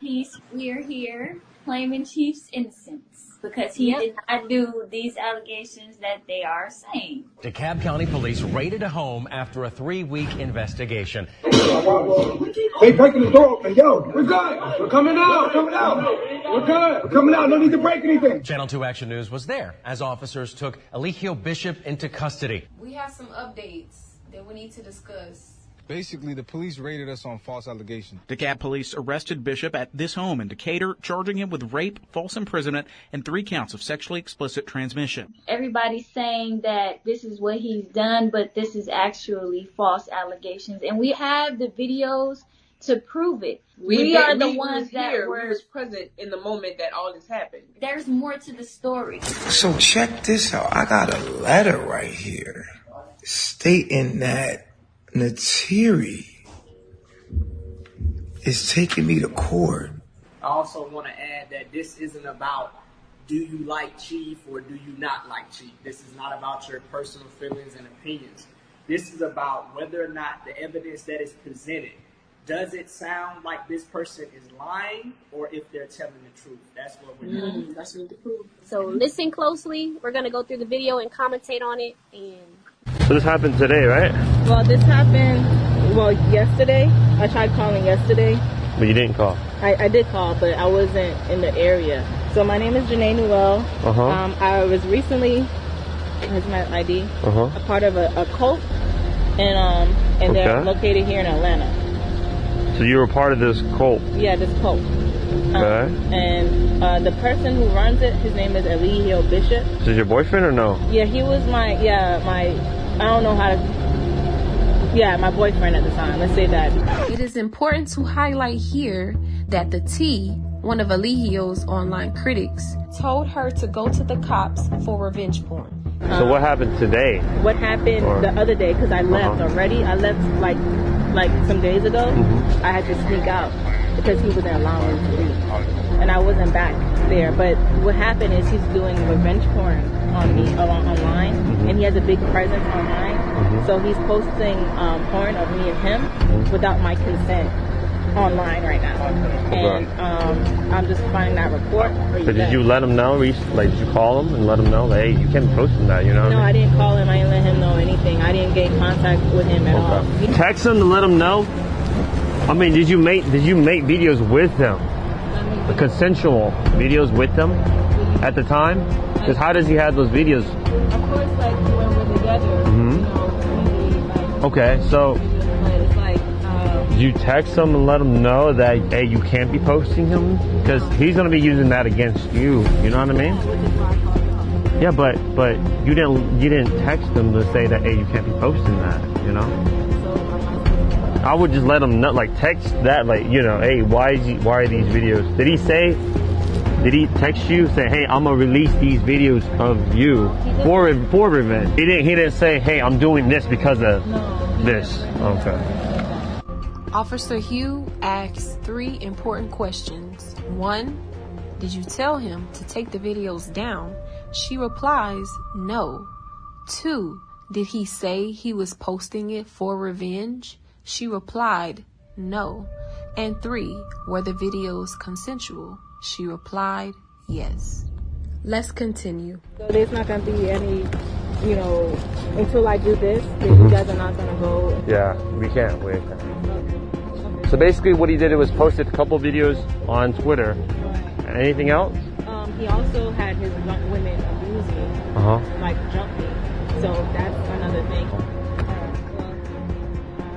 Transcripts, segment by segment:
We're here claiming Chief's innocence because he did not do these allegations that they are saying. DeKalb County Police raided a home after a 3-week investigation. They breaking the door open. Yo, we're good. We're coming out. We're good. We're coming out. No need to break anything. Channel 2 Action News was there as officers took Eligio Bishop into custody. We have some updates that we need to discuss. Basically, the police raided us on false allegations. DeKalb police arrested Bishop at this home in Decatur, charging him with rape, false imprisonment, and 3 counts of sexually explicit transmission. Everybody's saying that this is what he's done, but this is actually false allegations. And we have the videos to prove it. We are the ones that was present in the moment that all this happened. There's more to the story. So check this out. I got a letter right here stating that Neytiri is taking me to court. I also want to add that this isn't about do you like Chief or do you not like Chief. This is not about your personal feelings and opinions. This is about whether or not the evidence that is presented, does it sound like this person is lying or if they're telling the truth. That's what we're doing. That's what the proof. So listen closely. We're going to go through the video and commentate on it. So this happened today, right? Well, this happened, yesterday. I tried calling yesterday. But you didn't call? I did call, but I wasn't in the area. So my name is Janae Newell. I was recently, here's my ID, a part of a cult, and they're located here in Atlanta. So you were part of this cult? Yeah, this cult. Okay. And the person who runs it, his name is Eligio Bishop. Is this your boyfriend or no? Yeah, he was my boyfriend at the time. Let's say that. It is important to highlight here that the T, one of Eligio's online critics, told her to go to the cops for revenge porn. So what happened today? What happened the other day, because I left already. I left like some days ago. I had to sneak out because he wasn't allowing me to leave. And I wasn't back there. But what happened is he's doing revenge porn on me online, and he has a big presence online. So he's posting porn of me and him without my consent online right now. And I'm just filing that report. So did you let him know? Did you call him and let him know, like, hey, you can't be posting that, you know? No, I didn't call him. I didn't let him know anything. I didn't get in contact with him at all. Text him to let him know? I mean, did you make videos with him? Consensual videos with them at the time? Because how does he have those videos? Of course, like when we're together, okay, so did you text him and let him know that, hey, you can't be posting him? Because he's going to be using that against you. You know what I mean? Yeah, but you didn't text him to say that, hey, you can't be posting that, you know? I would just let him know, like, text that, like, you know, hey, why are these videos? Did he text you, say, hey, I'm gonna release these videos of you for revenge? He didn't say, hey, I'm doing this because of this. Okay. Officer Hugh asks 3 important questions. 1, did you tell him to take the videos down? She replies, no. 2, did he say he was posting it for revenge? She replied, no. And 3, were the videos consensual? She replied, yes. Let's continue. So there's not going to be any, until I do this, you guys are not going to go. Yeah, we can't wait. So basically what he did was posted a couple videos on Twitter. Anything else? He also had his women abuse me, like jump me. So that's another thing.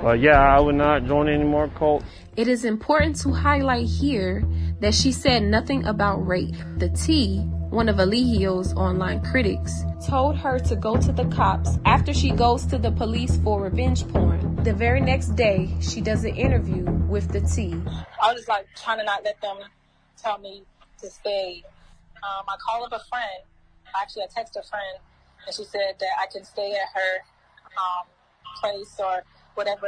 Well, yeah, I would not join any more cults. It is important to highlight here that she said nothing about rape. The T, one of Eligio's online critics, told her to go to the cops after she goes to the police for revenge porn. The very next day, she does an interview with the T. I was like trying to not let them tell me to stay. I called up a friend. Actually, I texted a friend, and she said that I can stay at her place or whatever,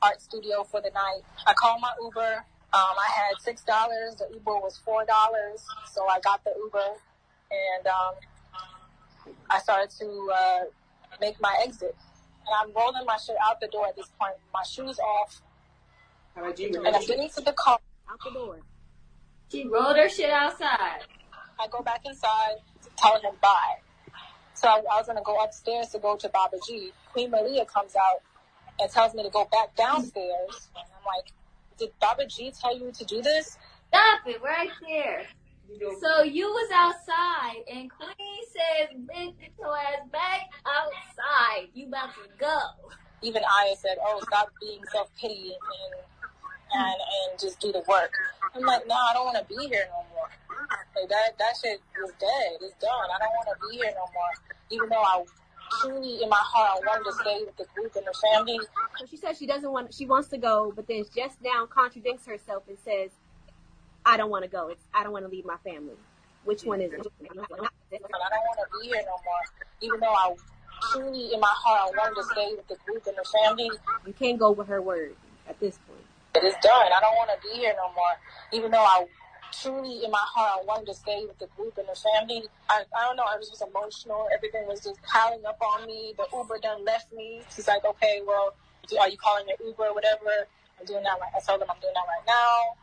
art studio for the night. I called my Uber. I had $6. The Uber was $4. So I got the Uber and I started to make my exit. And I'm rolling my shit out the door at this point. My shoes off. And I'm getting to the car. out the door. She rolled her shit outside. I go back inside, telling him bye. So I was going to go upstairs to go to Baba G. Queen Malia comes out and tells me to go back downstairs. And I'm like, did Baba G tell you to do this? Stop it right there. So you was outside, and Queen says, bitch, get your ass back outside. You about to go. Even Aya said, oh, stop being self-pity and just do the work. I'm like, no, I don't want to be here no more. Like that shit is dead. It's done. I don't want to be here no more. Even though I truly, in my heart, I wanted to stay with the group and the family. So she says she wants to go, but then just now contradicts herself and says, I don't want to go. I don't want to leave my family. Which one is it? I don't want to be here no more. Even though I truly, in my heart, I wanted to stay with the group and the family. You can't go with her word at this point. It is done. I don't want to be here no more. Even though I truly, in my heart, I wanted to stay with the group and the family. I don't know. I was just emotional. Everything was just piling up on me. The Uber done left me. She's like, okay, well, are you calling your Uber or whatever? I'm doing that. I told them I'm doing that right now.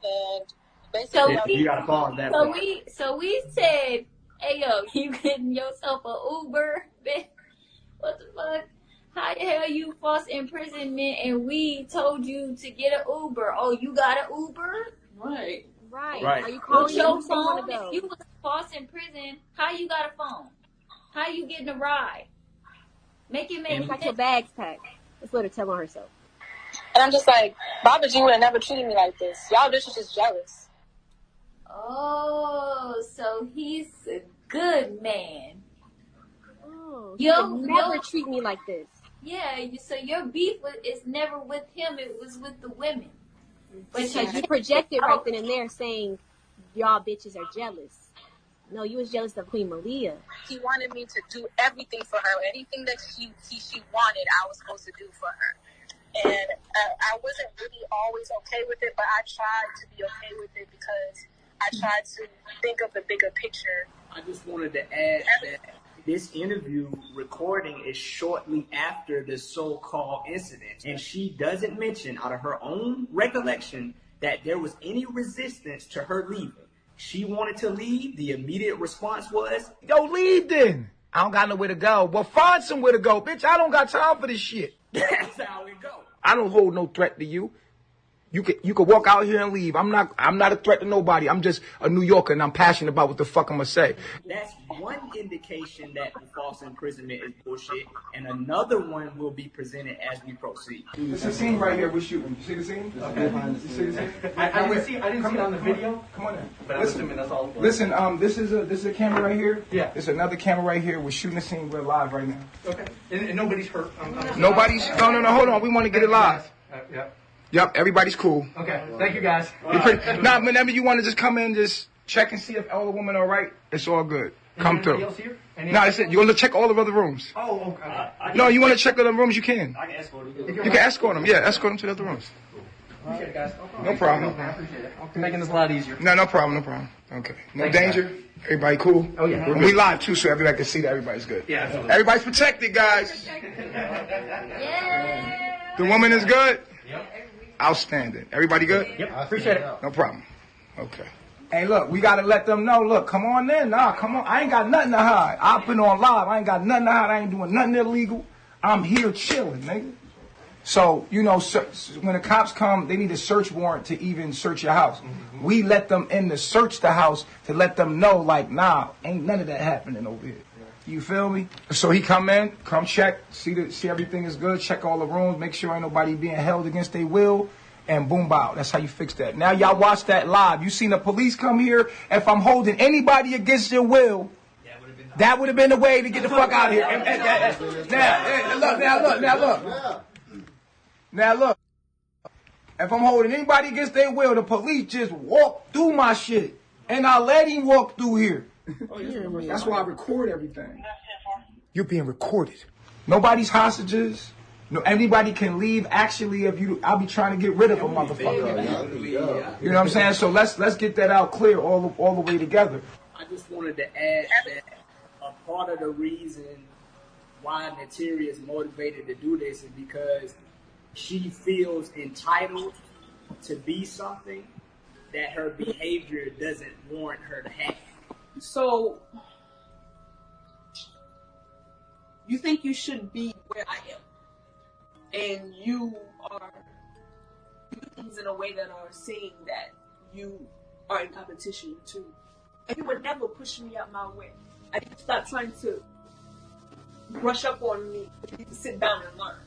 And basically, you gotta call him that. So we said, hey yo, you getting yourself an Uber, bitch? What the fuck? How the hell you false imprisonment and we told you to get an Uber? Oh, you got an Uber? Right. Are you calling your phone? If you was false in prison, how you got a phone? How you getting a ride? Make it make like your bags packed. That's what her telling herself. And I'm just like, Baba G would have never treated me like this. Y'all bitches just jealous. Oh, so he's a good man. Oh, you'll never treat me like this. Yeah, so your beef is never with him, it was with the women. Because you projected right then and there saying y'all bitches are jealous. No, you was jealous of Queen Malia. He wanted me to do everything for her. Anything that she wanted, I was supposed to do for her. And I wasn't really always okay with it, but I tried to be okay with it because I tried to think of the bigger picture. I just wanted to add that this interview recording is shortly after the so-called incident. And she doesn't mention, out of her own recollection, that there was any resistance to her leaving. She wanted to leave. The immediate response was, yo, leave then. I don't got nowhere to go. Well, find somewhere to go, bitch. I don't got time for this shit. That's how it goes. I don't hold no threat to you. You could walk out here and leave. I'm not a threat to nobody. I'm just a New Yorker and I'm passionate about what the fuck I'm gonna say. That's one indication that the false imprisonment is bullshit, and another one will be presented as we proceed. It's a scene right here we're shooting. You see the scene? Okay. You see the scene? I didn't see it on the video. Come on in. But listen, that's all. Listen, this is a camera right here. Yeah. There's another camera right here. We're shooting the scene. We're live right now. Okay. And nobody's hurt. Nobody's. No. Hold on. We want to get it live. Yeah. Yep, everybody's cool. Okay, thank you guys. Nah, whenever you want to just come in, just check and see if all the women are right. It's all good. Come through. Else here? No, that's it. You want to check all the other rooms? Oh, okay. No, you want to check other rooms? You can. I can escort them. You can escort them. Yeah, escort them to the other rooms. Appreciate it, guys. No problem. I appreciate it. I'm making this a lot easier. No problem. Okay. No danger. Everybody cool? Oh, yeah. We live too, so everybody can see that everybody's good. Yeah, absolutely. Everybody's protected, guys. Yeah. The woman is good? Yep. Outstanding. Everybody good? Yep. Appreciate it. No problem. Okay. Hey, look, we got to let them know. Look, come on in. Nah, come on. I ain't got nothing to hide. I've been on live. I ain't got nothing to hide. I ain't doing nothing illegal. I'm here chilling, nigga. So, you know, when the cops come, they need a search warrant to even search your house. Mm-hmm. We let them in to search the house to let them know, like, nah, ain't none of that happening over here. You feel me? So he come in, come check, see everything is good, check all the rooms, make sure ain't nobody being held against their will, and boom, bow. That's how you fix that. Now y'all watch that live. You seen the police come here. If I'm holding anybody against your will, that would have been the way to get the fuck out of here. Now look. If I'm holding anybody against their will, the police just walk through my shit, and I let him walk through here. That's why I record everything. You're being recorded. Nobody's hostages. No, anybody can leave. Actually, I'll be trying to get rid of a motherfucker. You know what I'm saying? So let's get that out clear all the way together. I just wanted to add that a part of the reason why Neytiri is motivated to do this is because she feels entitled to be something that her behavior doesn't warrant her to have. So, you think you should be where I am, and you are doing things in a way that are saying that you are in competition too. And you would never push me out my way. I need to stop trying to brush up on me. You need to sit down and learn.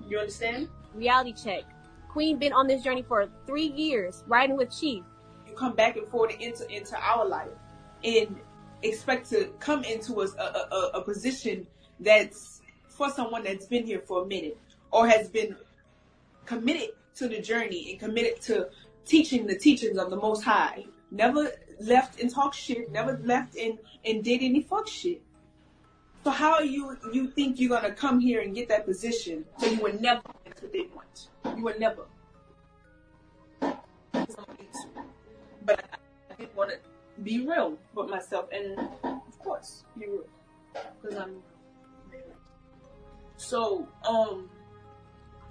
You understand? Reality check. Queen been on this journey for 3 years, riding with Chief. You come back and forth into our life and expect to come into a position that's for someone that's been here for a minute or has been committed to the journey and committed to teaching the teachings of the Most High. Never left and talked shit, never left and did any fuck shit. So how you think you're gonna come here and get that position so you would never get what they want? You would never. But I did want to be real with myself and of course be real. Because I'm married. So,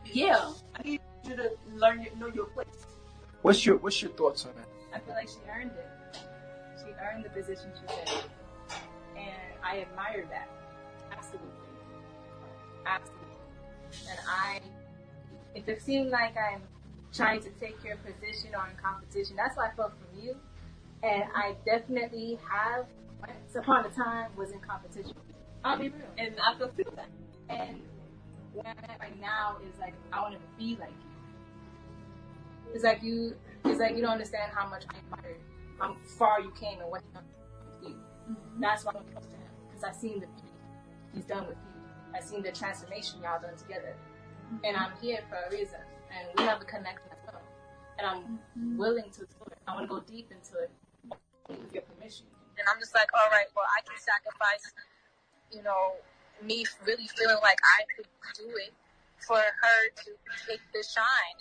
yeah, I need you to know your place. What's your thoughts on that? I feel like she earned it. She earned the position she's in. And I admire that. Absolutely. Absolutely. And if it seemed like I'm trying to take your position or in competition, that's what I felt from you. And I definitely have, once upon a time, was in competition. I'll be real. And I feel that. And where I'm at right now is like, I want to be like you. It's like you don't understand how much I admire you, how far you came and what you done with you. Mm-hmm. That's why I'm close to him, because I've seen the beauty he's done with you. I've seen the transformation y'all done together. Mm-hmm. And I'm here for a reason. And we have a connection as well. And I'm willing to do it. I want to go deep into it with your permission. And I'm just like, all right, well, I can sacrifice, me really feeling like I could do it for her to take the shine.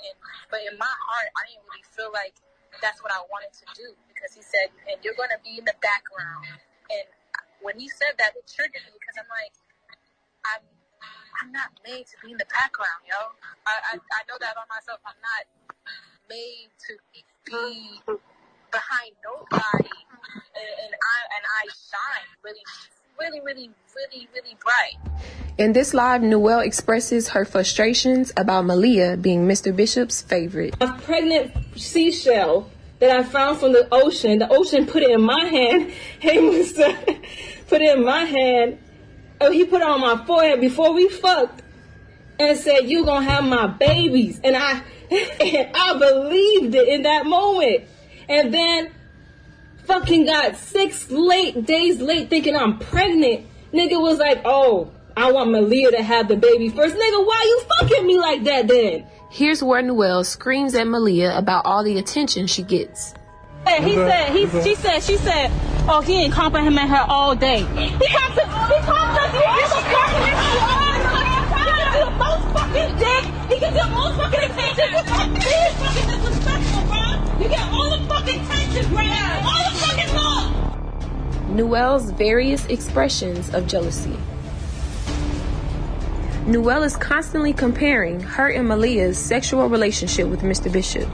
But in my heart, I didn't really feel like that's what I wanted to do, because he said, and you're going to be in the background. And when he said that, it triggered me, because I'm like, I'm not made to be in the background, yo. I know that about myself. I'm not made to be behind nobody, and I shine really, really, really, really, really bright. In this live, Noelle expresses her frustrations about Malia being Mr. Bishop's favorite. A pregnant seashell that I found from the ocean put it in my hand. Hey, mister, put it in my hand. Oh, he put it on my forehead before we fucked and said, "You gonna have my babies." And I believed it in that moment. And then fucking got 6 days late thinking I'm pregnant. Nigga was like, "Oh, I want Malia to have the baby first." Nigga, why you fucking me like that then? Here's where Noelle screams at Malia about all the attention she gets. She said, "Oh, he ain't complimenting her all day." He complimented you the most fucking dick. He can do the most fucking attention. He is fucking disrespectful, bro. You get all the fucking attention, bro. All the fucking love. Noelle's various expressions of jealousy. Noelle is constantly comparing her and Malia's sexual relationship with Mr. Bishop.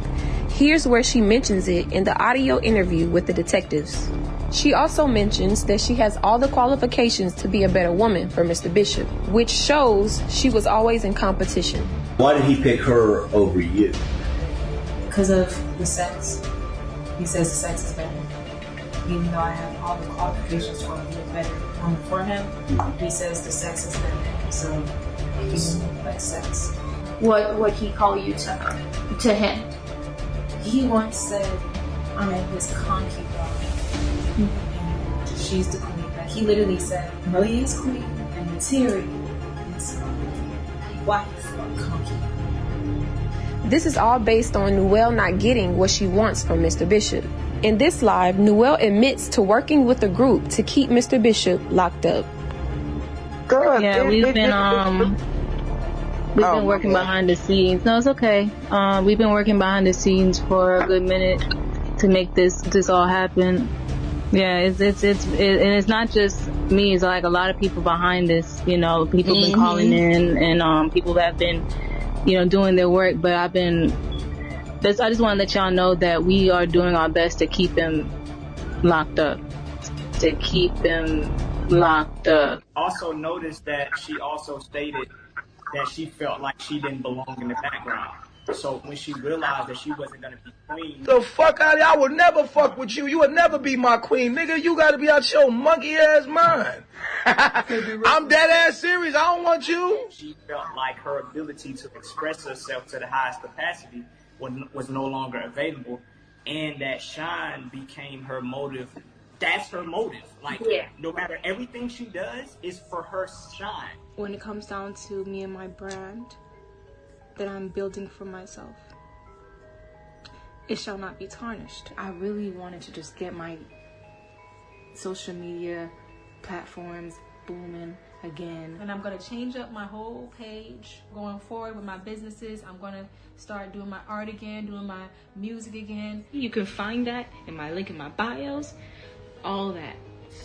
Here's where she mentions it in the audio interview with the detectives. She also mentions that she has all the qualifications to be a better woman for Mr. Bishop, which shows she was always in competition. Why did he pick her over you? Because of the sex. He says the sex is better. Even though I have all the qualifications for being better for him, he says the sex is better. So he likes sex. What he call you to him? He once said, I'm his concubine. And she's the queen. Like, he literally said, Malia is queen and Neytiri is wife or concubine. This is all based on Noelle not getting what she wants from Mr. Bishop. In this live, Noelle admits to working with a group to keep Mr. Bishop locked up. Yeah, we've been working behind the scenes. No, it's okay. We've been working behind the scenes for a good minute to make this all happen. Yeah, it's not just me. It's like a lot of people behind this. People been calling in, and people that have been, doing their work. But I've been I just want to let y'all know that we are doing our best to keep him locked up. Also notice that she also stated that she felt like she didn't belong in the background. So when she realized that she wasn't going to be queen. The fuck out of here. I would never fuck with you. You would never be my queen. Nigga, you got to be out your monkey ass mind. I'm dead ass serious. I don't want you. She felt like her ability to express herself to the highest capacity was no longer available, and that shine became her motive. That's her motive. Like, no matter everything she does is for her shine. When it comes down to me and my brand that I'm building for myself, it shall not be tarnished. I really wanted to just get my social media platforms booming again. And I'm going to change up my whole page going forward with my businesses. I'm going to start doing my art again, doing my music again. You can find that in my link in my bios, all that.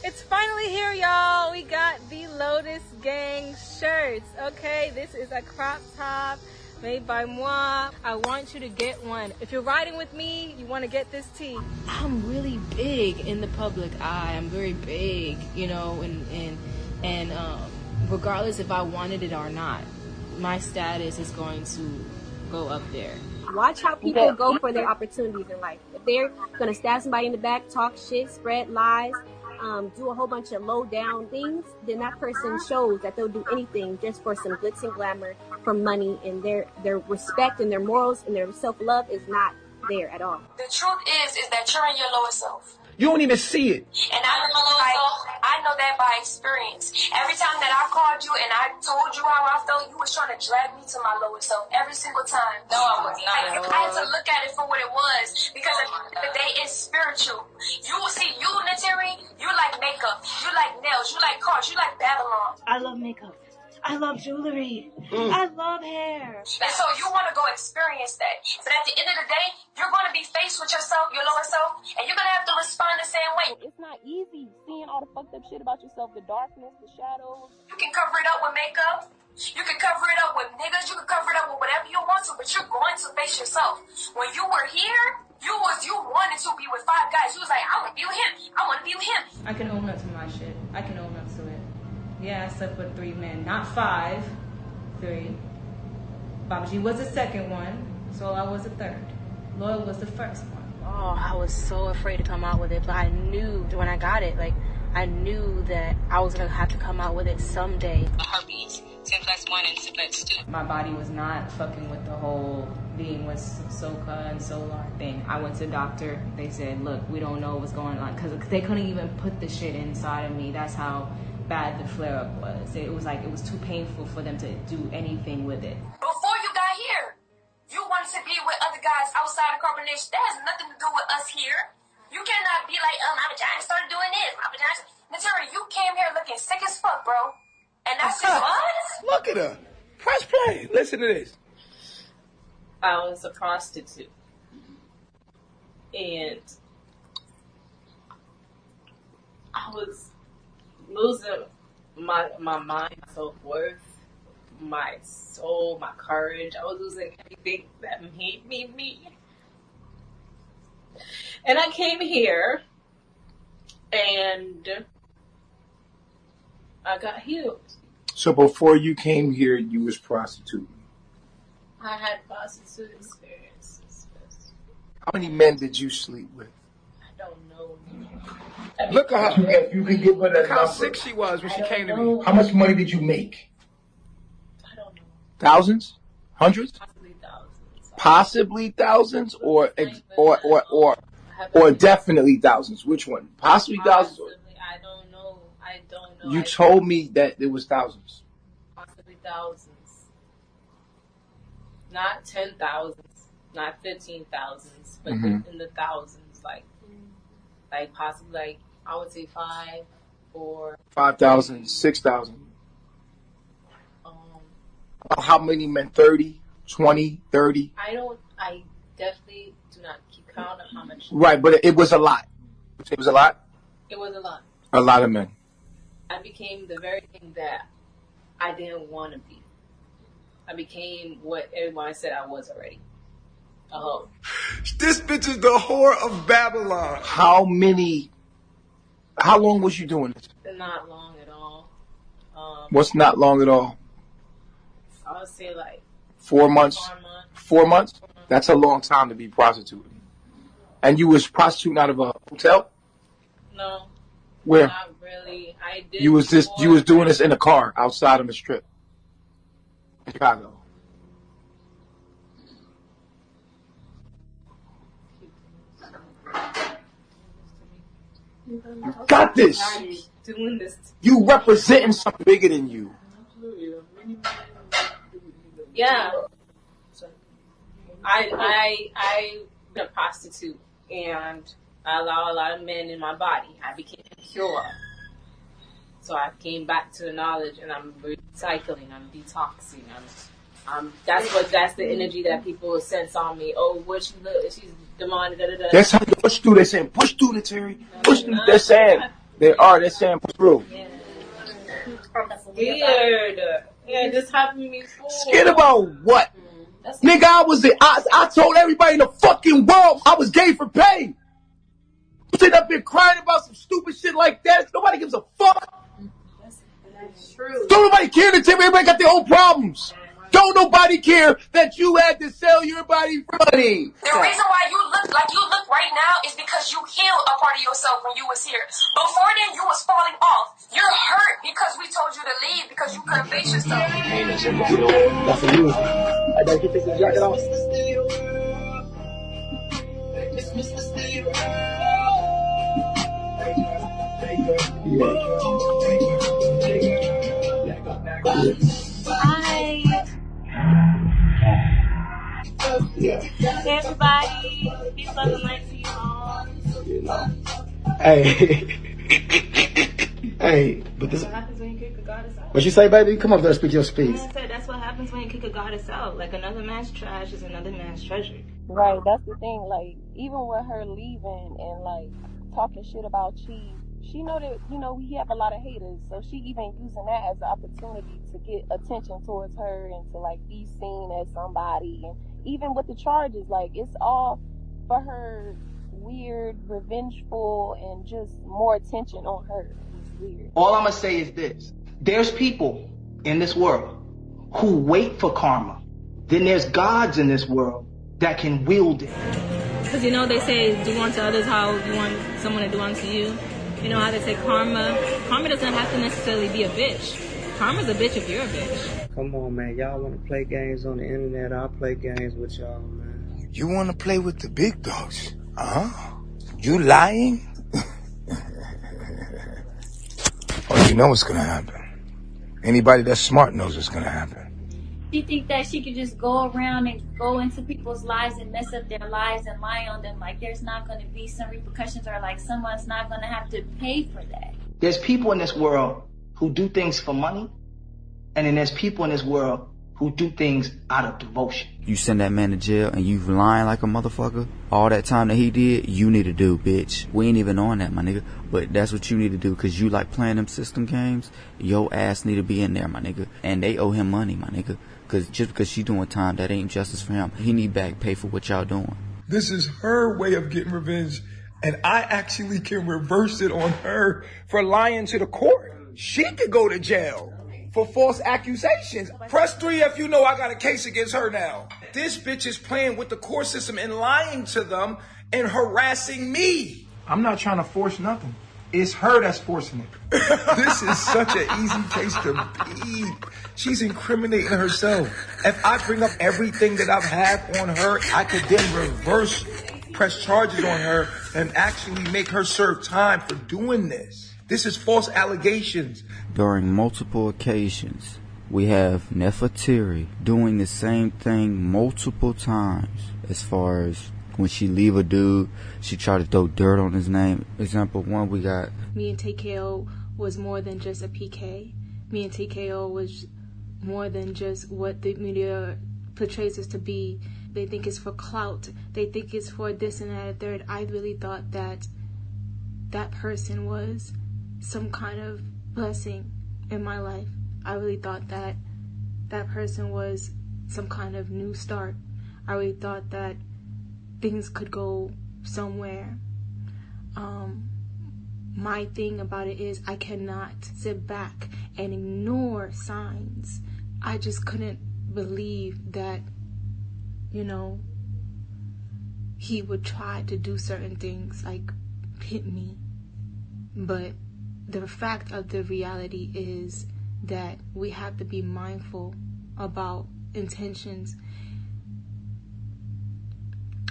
It's finally here, y'all. We got the Lotus Gang shirts. Okay, this is a crop top made by moi. I want you to get one. If you're riding with me, you want to get this tee. I'm really big in the public eye. I'm very big, you know, and regardless if I wanted it or not, my status is going to go up there. Watch how people go for their opportunities in life. If they're going to stab somebody in the back, talk shit, spread lies, do a whole bunch of low down things, then that person shows that they'll do anything just for some glitz and glamour, for money, and their respect and their morals and their self-love is not there at all. The truth is that you're in your lowest self. You don't even see it. And I know that by experience. Every time that I called you and I told you how I felt, you was trying to drag me to my lowest self every single time. No, I was not. I had to look at it for what it was, because at the end of the day, it's spiritual. You will see, you, Neytiri, you like makeup, you like nails, you like cars, you like Babylon. I love makeup. I love jewelry. I love hair. And so you want to go experience that. But at the end of the day, you're going to be faced with yourself, your lower self, and you're going to have to respond the same way. It's not easy seeing all the fucked up shit about yourself, the darkness, the shadows. You can cover it up with makeup. You can cover it up with niggas. You can cover it up with whatever you want to, but you're going to face yourself. When you were here, you wanted to be with 5 guys. You was like, I want to be with him. I want to be with him. I can own up to my shit. I can own up to it. Yeah, I slept with 3 men, not 5, 3. Babaji was the second one, so I was the third. Loyal was the first one. Oh, I was so afraid to come out with it, but I knew when I got it, like, I knew that I was gonna have to come out with it someday. Herpes, simplex 1 and simplex 2. My body was not fucking with the whole being with Soka and Solar thing. I went to the doctor. They said, look, we don't know what's going on, because they couldn't even put the shit inside of me. That's how bad the flare-up was. It was like, it was too painful for them to do anything with it. Before you got here, you wanted to be with other guys outside of carbonation. That has nothing to do with us here. You cannot be like, my vagina started doing this. My vagina. Neytiri, you came here looking sick as fuck, bro. And that's just us? Look at her. Press play. Listen to this. I was a prostitute. And I was losing my mind, self-worth, my soul, my courage. I was losing everything that made me me. And I came here and I got healed. So before you came here, you was prostituting. I had prostitute experiences. How many men did you sleep with? I don't know. Look at her. You can give her that. Look how sick she was when she came to me. How much money did you make? I don't know. Thousands? Hundreds? Possibly thousands. Possibly thousands, or definitely thousands. Which one? Possibly thousands. I don't know. I don't know. You told me that it was thousands. Possibly thousands. Not 10,000s, not 15,000s, but in the thousands, like possibly, like, I would say 5 or 5,000, 6,000. How many men? 30, 20, 30? I definitely do not keep count of how much. Right, but it was a lot. It was a lot? It was a lot. A lot of men. I became the very thing that I didn't want to be. I became what everyone said I was already. Oh. This bitch is the whore of Babylon. How long was you doing this? Not long at all. What's not long at all? I would say like 4 months. 4 months? That's a long time to be prostituting. And you was prostituting out of a hotel? No. Where? Not really. I did. You was doing this in a car outside on the strip in Chicago. You got this. Doing this. You representing something bigger than you. Yeah. I been a prostitute and I allow a lot of men in my body. I became pure. So I came back to the knowledge and I'm recycling, I'm detoxing, that's the energy that people sense on me. Oh, what she's demanding, That's how you push through. They're saying push through, Neytiri. Push through. They're saying they're saying push through. Yeah. Weird. Yeah, this happened to me before. Scared about what? Nigga, I told everybody in the fucking world I was gay for pay. Sitting up here crying about some stupid shit like that. Nobody gives a fuck. That's true. Don't nobody care to tell me everybody got their own problems. Don't nobody care that you had to sell your body for money. The reason why you look like you look right now is because you healed a part of yourself when you was here. Before then, you was falling off. You're hurt because we told you to leave because you couldn't face yourself. That's for you. I gotta get this jacket off. Hey everybody, peace, love, and light to you all. You know. Hey. Hey, but this. What happens when you kick a goddess out? What you say, baby? Come up there, speak your speech. I said that's what happens when you kick a goddess out. Like another man's trash is another man's treasure. Right, that's the thing. Like, even with her leaving and like talking shit about Chi, she know that, you know, we have a lot of haters, so she even using that as an opportunity to get attention towards her and to like be seen as somebody. And even with the charges, like, it's all for her weird, revengeful, and just more attention on her. It's weird. All I'm gonna say is this: there's people in this world who wait for karma. Then there's gods in this world that can wield it. Because you know they say do unto others how you want someone to do unto you. You know how they say karma. Karma doesn't have to necessarily be a bitch. Karma's a bitch if you're a bitch. Come on, man. Y'all want to play games on the internet? I'll play games with y'all, man. You want to play with the big dogs? You lying? Oh, you know what's gonna happen. Anybody that's smart knows what's gonna happen. She think that she could just go around and go into people's lives and mess up their lives and lie on them. Like, there's not going to be some repercussions, or like someone's not going to have to pay for that. There's people in this world who do things for money, and then there's people in this world who do things out of devotion. You send that man to jail and you lying like a motherfucker. All that time that he did, you need to do, bitch. We ain't even on that, my nigga. But that's what you need to do, because you like playing them system games. Your ass need to be in there, my nigga. And they owe him money, my nigga. Because just because she doing time, that ain't justice for him. He need back pay for what y'all doing. This is her way of getting revenge, and I actually can reverse it on her for lying to the court. She could go to jail for false accusations. Press 3 if you know I got a case against her now. This bitch is playing with the court system and lying to them and harassing me. I'm not trying to force nothing. It's her that's forcing it. This is such an easy case to beat. She's incriminating herself. If I bring up everything that I've had on her, I could then press charges on her and actually make her serve time for doing this. This is false allegations. During multiple occasions, we have Neytiri doing the same thing multiple times. As far as when she leave a dude, she tried to throw dirt on his name. Example 1, we got Me and TKO was more than just a PK. Me and TKO was more than just what the media portrays us to be. They think it's for clout. They think it's for this and that and third. I really thought that that person was some kind of blessing in my life. I really thought that that person was some kind of new start. I really thought that things could go somewhere. My thing about it is I cannot sit back and ignore signs. I just couldn't believe that, you know, he would try to do certain things, like hit me. But the fact of the reality is that we have to be mindful about intentions.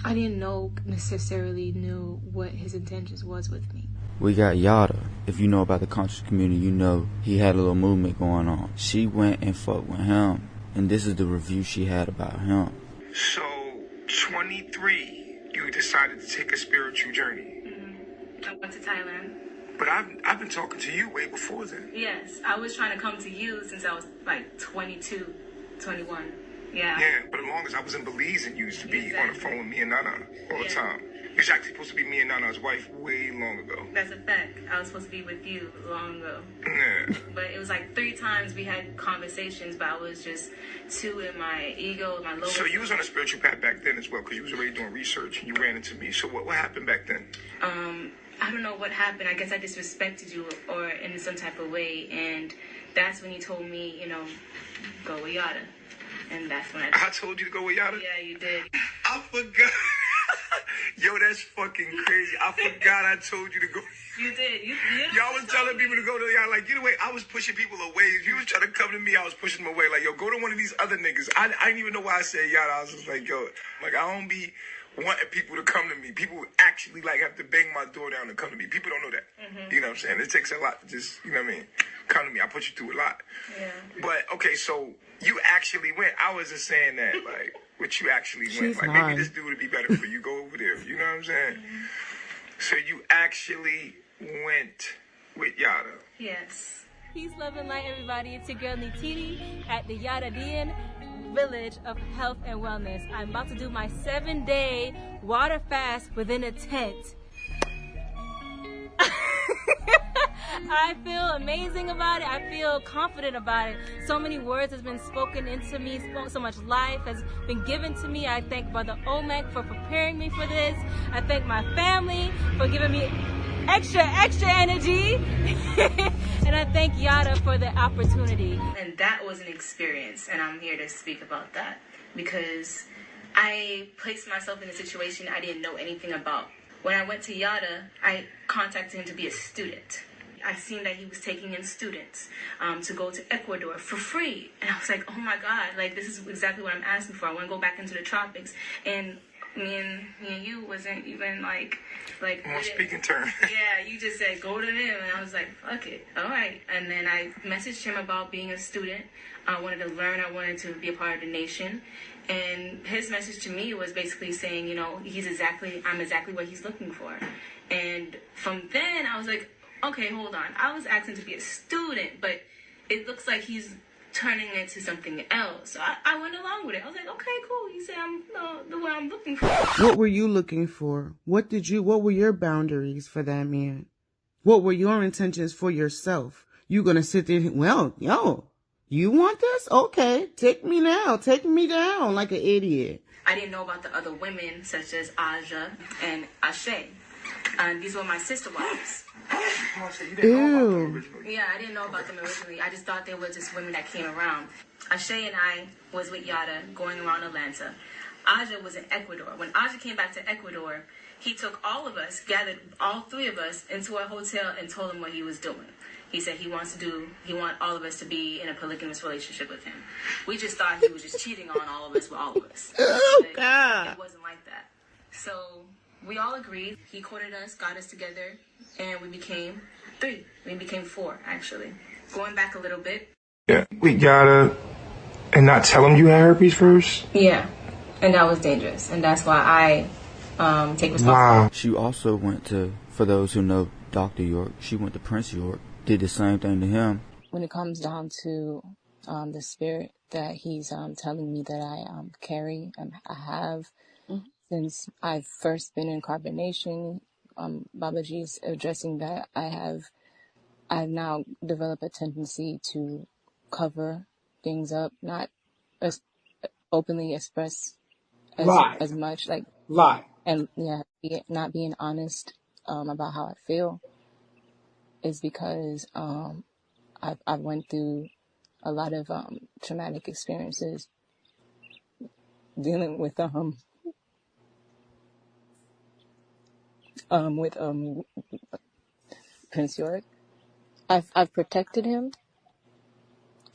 I didn't necessarily knew what his intentions was with me. We got Yada. If you know about the conscious community, you know he had a little movement going on. She went and fucked with him, and this is the review she had about him. So, 23, you decided to take a spiritual journey. I went to Thailand. But I've been talking to you way before then. Yes, I was trying to come to you since I was like 22, 21. Yeah. Yeah, but as long as I was in Belize and you used to be on the phone with me and Nana all the time. You was actually supposed to be me and Nana's wife way long ago. That's a fact. I was supposed to be with you long ago. Yeah. But it was like 3 times we had conversations, but I was just too in my ego, my lower. So you was on a spiritual path back then as well, because you was already doing research and you ran into me. So what happened back then? I don't know what happened. I guess I disrespected you or in some type of way, and that's when you told me, you know, go with Yada. And that's when I told you to go with Yada? Yeah, you did. I forgot. Yo, that's fucking crazy. I forgot I told you to go. You did. Y'all was telling people to go to Yada. Like, get away. I was pushing people away. If you was trying to come to me, I was pushing them away. Like, yo, go to one of these other niggas. I didn't even know why I said Yada. I was just like, yo, like, I don't be wanting people to come to me. People actually, like, have to bang my door down to come to me. People don't know that. Mm-hmm. You know what I'm saying? It takes a lot to just, you know what I mean, come to me. I put you through a lot. Yeah. But, okay, so you actually went. I was just saying that, like, what you actually went. She's Like, lying. maybe this dude would be better for you. Go over there. You know what I'm saying? So you actually went with Yada. Yes. Peace, love, and light, everybody. It's your girl Neytiri at the Yadadian Village of Health and Wellness. I'm about to do my 7-day water fast within a tent. I feel amazing about it. I feel confident about it. So many words has been spoken into me. So much life has been given to me. I thank Brother Omek for preparing me for this. I thank my family for giving me extra energy. And I thank Yada for the opportunity. And that was an experience, and I'm here to speak about that because I placed myself in a situation I didn't know anything about. When I went to Yada, I contacted him to be a student. I seen that he was taking in students to go to Ecuador for free. And I was like, oh my God, like this is exactly what I'm asking for. I want to go back into the tropics. And me and you wasn't even like on speaking terms. Yeah, you just said go to him, and I was like, fuck it, all right. And then I messaged him about being a student. I wanted to learn. I wanted to be a part of the nation. And his message to me was basically saying, you know, I'm exactly what he's looking for. And from then I was like, okay, hold on. I was asking to be a student, but it looks like he's turning into something else. So I went along with it. I was like, okay, cool. He said I'm the one I'm looking for. What were you looking for? What were your boundaries for that man? What were your intentions for yourself? You gonna sit there, well, yo, you want this? Okay, take me now. Take me down like an idiot. I didn't know about the other women, such as Aja and Ashe. These were my sister wives. Ew. Yeah, I didn't know about them originally. I just thought they were just women that came around. Ashe and I was with Yada going around Atlanta. Aja was in Ecuador. When Aja came back to Ecuador, he took all of us, gathered all 3 of us into a hotel and told him what he was doing. He said he want all of us to be in a polygamous relationship with him. We just thought he was just cheating on all of us with all of us. Oh, but God. It wasn't like that. So we all agreed. He courted us, got us together, and we became 3. We became 4, actually. Going back a little bit. Yeah, we gotta, and not tell him you had herpes first? Yeah, and that was dangerous, and that's why I take responsibility. Wow. She also went to, for those who know Dr. York, she went to Prince York, did the same thing to him. When it comes down to the spirit that he's telling me that I carry, I have, since I've first been in carbonation, Babaji's addressing that I've now developed a tendency to cover things up, not openly express as much, like lie. and not being honest about how I feel is because I went through a lot of traumatic experiences dealing with Prince York. I've protected him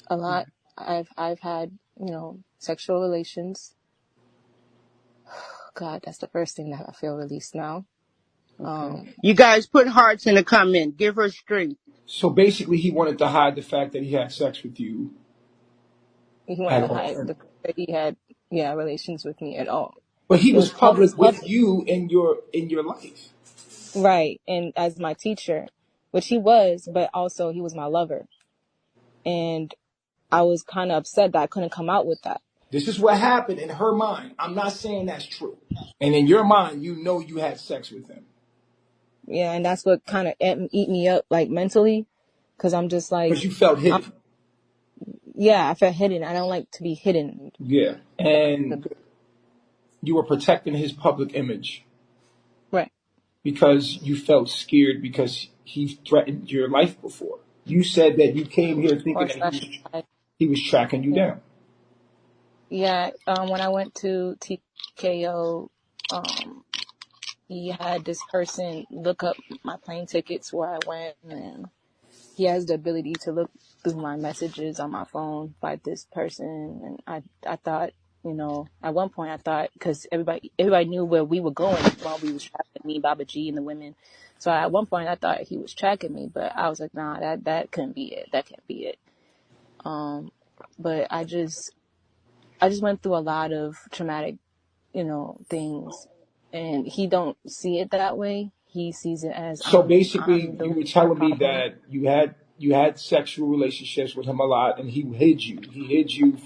a lot. I've had, sexual relations. God, that's the first thing that I feel released now. You guys put hearts in the comment. Give her strength. So basically, he wanted to hide the fact that he had sex with you. He wanted to hide the fact that he had, relations with me at all. But he It was public public. with you in your life. Right, and as my teacher, which he was, but also he was my lover. And I was kind of upset that I couldn't come out with that. This is what happened in her mind. I'm not saying that's true. And in your mind, you know you had sex with him. Yeah, and that's what kind of eat me up, like, mentally. Because I'm just like... Because you felt hidden. I felt hidden. I don't like to be hidden. Yeah, and you were protecting his public image. Right. Because you felt scared because he threatened your life before. You said that you came here thinking that he was tracking you down. Yeah, when I went to TKO, he had this person look up my plane tickets where I went, and he has the ability to look through my messages on my phone by this person. And I thought, at one point I thought, because everybody knew where we were going while we was tracking me, Baba G and the women. So at one point I thought he was tracking me, but I was like, nah, that couldn't be it. That can't be it. But I just went through a lot of traumatic, things, and he don't see it that way. He sees it as so basically you were telling me that you had sexual relationships with him a lot, and he hid you. He hid you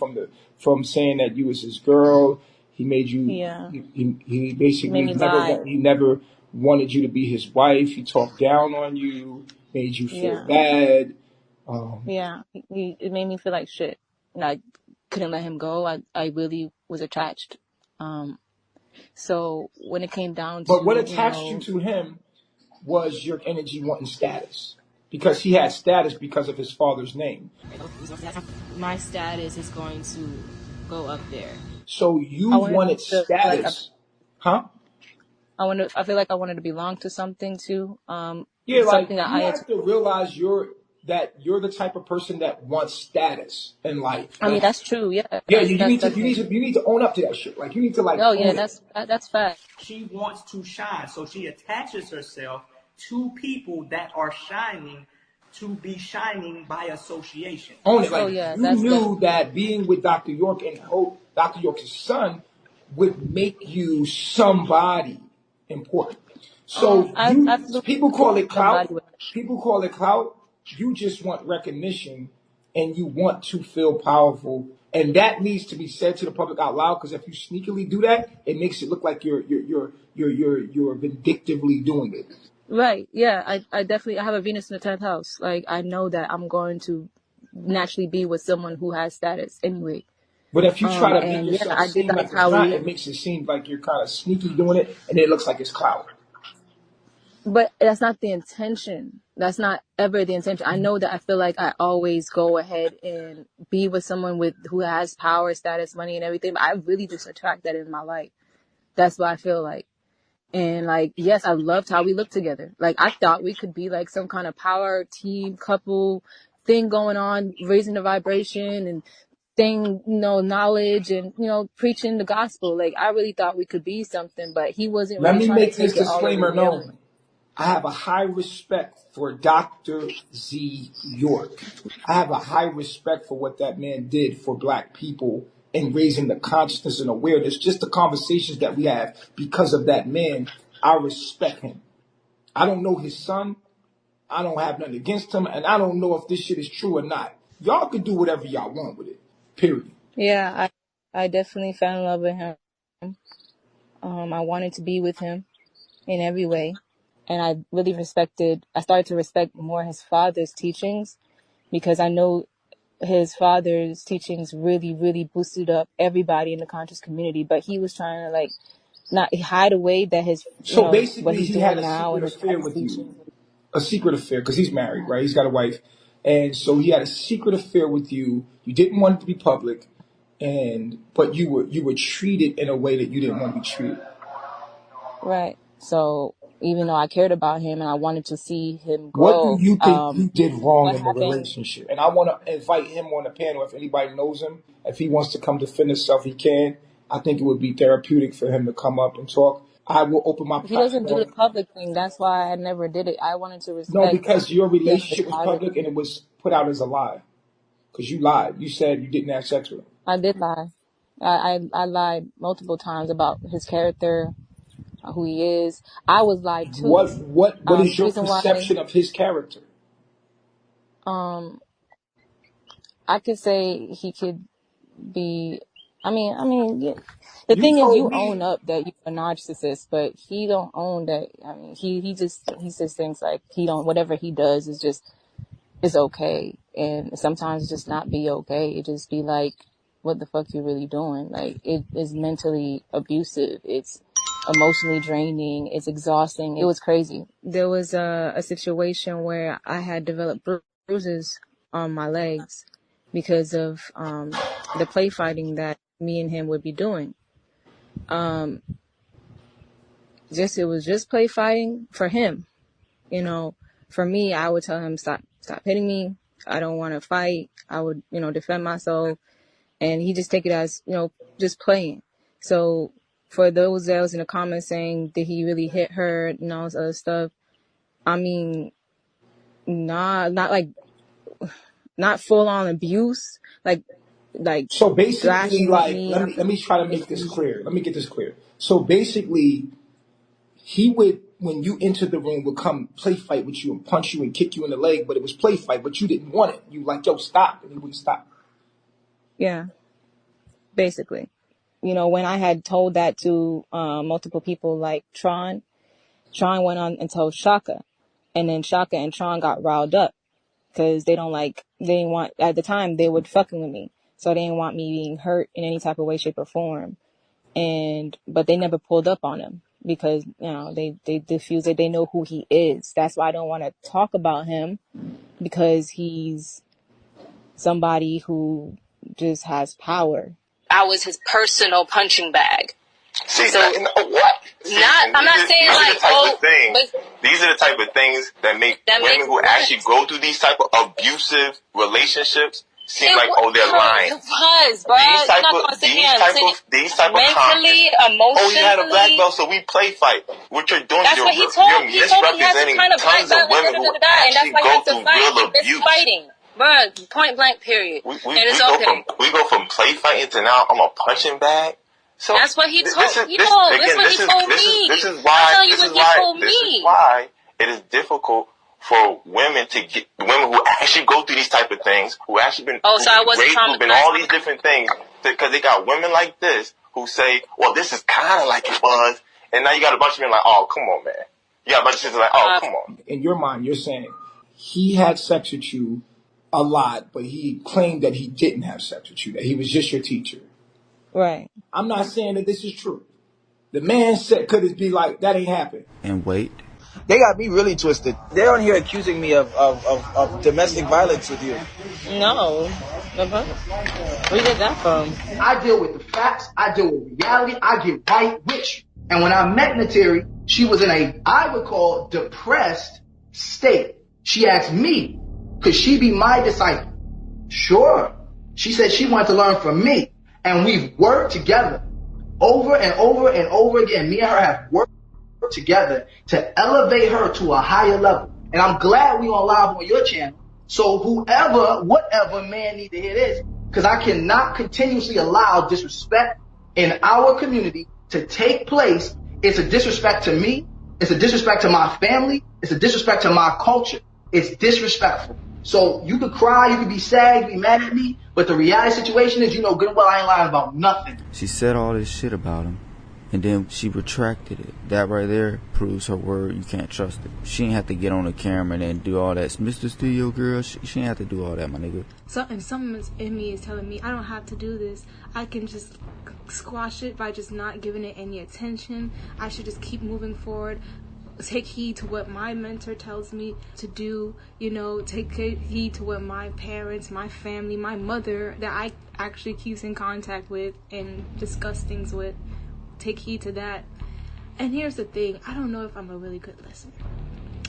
from saying that you was his girl. He made you. Yeah. He basically he never wanted you to be his wife. He talked down on you, made you feel bad. It made me feel like shit. And I couldn't let him go. I really was attached. So when it came down to... But what attached you to him was your energy wanting status. Because he had status because of his father's name. My status is going to go up there. So you wanted status. Huh? I feel like I wanted to belong to something too. You have to realize that you're the type of person that wants status in life. I mean, that's true. Yeah. Yeah, you need to own up to that shit. Like, you need to that's fact. She wants to shine, so she attaches herself to people that are shining to be shining by association. Own it. Like, you knew that being with Dr. York and Dr. York's son would make you somebody important. So people call it clout. People call it clout. You just want recognition, and you want to feel powerful, and that needs to be said to the public out loud. Because if you sneakily do that, it makes it look like you're vindictively doing it. Right. Yeah. I definitely have a Venus in the 10th house. Like, I know that I'm going to naturally be with someone who has status anyway. But if you try to make yourself seem like it's not, it makes it seem like you're kind of sneaky doing it, and it looks like it's clout. But that's not the intention. That's not ever the intention. I know that I feel like I always go ahead and be with someone who has power, status, money, and everything. But I really just attract that in my life. That's what I feel like. And like, yes, I loved how we looked together. Like, I thought we could be like some kind of power team couple thing going on, raising the vibration and saying, knowledge and, preaching the gospel. Like, I really thought we could be something, but he wasn't really trying to take it all. Let me make this disclaimer known. I have a high respect for Dr. Z. York. I have a high respect for what that man did for black people and raising the consciousness and awareness, just the conversations that we have because of that man. I respect him. I don't know his son. I don't have nothing against him. And I don't know if this shit is true or not. Y'all can do whatever y'all want with it. Period. Yeah, I definitely fell in love with him. I wanted to be with him in every way. And I really started to respect more his father's teachings, because I know his father's teachings really, really boosted up everybody in the conscious community. But he was trying to not hide away that his, So what basically, he's he had doing a now secret and his affair past with you. teaching. A secret affair, because he's married, right? He's got a wife. And so he had a secret affair with you. You didn't want it to be public, but you were treated in a way that you didn't want to be treated. Right. So even though I cared about him and I wanted to see him What do grow, you think you did wrong what in the happened? relationship? And I want to invite him on the panel. If anybody knows him, if he wants to come defend himself, he can. I think it would be therapeutic for him to come up and talk. I will open my He doesn't do the platform. public thing. That's why I never did it. I wanted to No, respect because your him relationship was privately. public and it was put out as a lie. Because you lied. You said you didn't have sex with him. I did lie. I lied multiple times about his character, who he is. I was lied to. What is The your reason why, perception of his character? I could say he could be. I mean, yeah. The You thing is, told you me own up that you're a narcissist, but he don't own that. I mean, he just thinks like whatever he does is okay, and sometimes it just not be okay. It just be like, what the fuck you really doing? Like, it is mentally abusive. It's emotionally draining. It's exhausting. It was crazy. There was a situation where I had developed bruises on my legs because of the play fighting that me and him would be doing. It was just play fighting for him. For me, I would tell him, stop hitting me. I don't want to fight. I would, defend myself. And he just take it as, just playing. So for those that was in the comments saying, did he really hit her and all this other stuff? I mean, not full on abuse. So basically, thrashing like, me. let me try to make this clear. Let me get this clear. So basically, he would, when you entered the room, would come play fight with you and punch you and kick you in the leg, but it was play fight, but you didn't want it. You like, yo, stop, and he wouldn't stop. Yeah, basically. When I had told that to multiple people, like Tron went on and told Shaka, and then Shaka and Tron got riled up because they didn't want, at the time they were fucking with me, so they didn't want me being hurt in any type of way, shape, or form. But they never pulled up on him because they diffused it. They know who he is. That's why I don't want to talk about him, because he's somebody who just has power. I was his personal punching bag. See, So, what? I'm not saying like, these are the type of things that make women who actually go through these type of abusive relationships seem like, they're lying. It was, bro. These type of mentally, emotionally. Oh, he had a black belt, so we play fight. What you're doing, That's what he told me. He told me he has some kind of black tons belt, of women who and that's actually why he go has to through fight. real It's abuse. fighting. Bro, point blank, period. And it's okay. We go from play fighting to now I'm a punching bag. So that's what he told me. That's what he told me. This is why it is difficult for women who actually go through these type of things, who actually been raped, who've been all these different things, because they got women like this who say, well, this is kind of like it was, and now you got a bunch of men like, oh, come on, man. You got a bunch of sisters like, oh, come on. In your mind, you're saying he had sex with you a lot, but he claimed that he didn't have sex with you, that he was just your teacher. Right. I'm not saying that this is true. The man said, could it be like, that ain't happened? And wait. They got me really twisted. They're on here accusing me of domestic violence with you. No. Where you get that from? I deal with the facts. I deal with reality. I get right with you. And when I met Neytiri, she was in I would call, depressed state. She asked me, could she be my disciple? Sure. She said she wanted to learn from me. And we've worked together over and over and over again. Me and her have worked together to elevate her to a higher level. And I'm glad we on live on your channel. So whatever man need to hear this, because I cannot continuously allow disrespect in our community to take place. It's a disrespect to me. It's a disrespect to my family. It's a disrespect to my culture. It's disrespectful. So you could cry, you could be sad, you could be mad at me, but the reality situation is, good and well I ain't lying about nothing. She said all this shit about him. and then she retracted it. That right there proves her word. You can't trust it. She ain't have to get on the camera and do all that. Mr. Studio Girl, she ain't have to do all that, my nigga. Something in me is telling me I don't have to do this. I can just squash it by just not giving it any attention. I should just keep moving forward. Take heed to what my mentor tells me to do, take heed to what my parents, my family, my mother that I actually keeps in contact with and discuss things with. Take heed to that. And here's the thing, I don't know if I'm a really good listener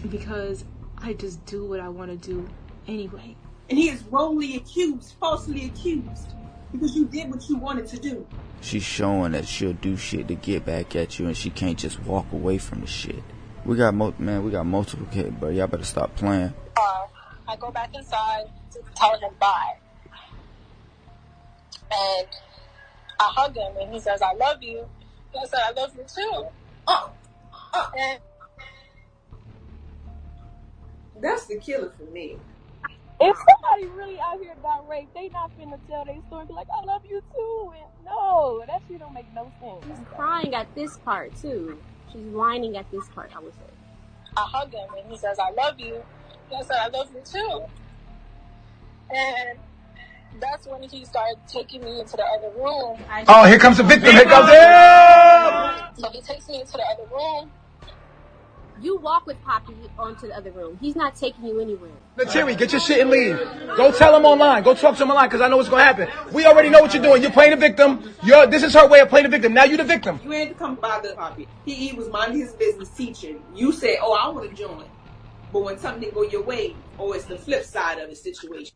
because I just do what I want to do anyway. And he is wrongly accused, falsely accused, because you did what you wanted to do. She's showing that she'll do shit to get back at you and she can't just walk away from the shit. We got multiple kids, but y'all better stop playing. I go back inside to tell him bye. And I hug him and he says, I love you. And I said, I love you too. And that's the killer for me. If somebody really out here got raped, they not finna tell their story and be like, I love you too. And no, that shit don't make no sense. She's crying at this part too. She's whining at this part, I would say. I hug him and he says, I love you. And I said, I love you too. And that's when he started taking me into the other room. Oh, here comes the victim. Here comes it. So he takes me into the other room. You walk with Poppy onto the other room. He's not taking you anywhere. Neytiri, get your shit and leave. Go tell him online. Go talk to him online because I know what's going to happen. We already know what you're doing. You're playing the victim. This is her way of playing the victim. Now you're the victim. You ain't to come bother Poppy. He was minding his business teaching. You said, oh, I want to join. But when something didn't go your way, it's the flip side of the situation.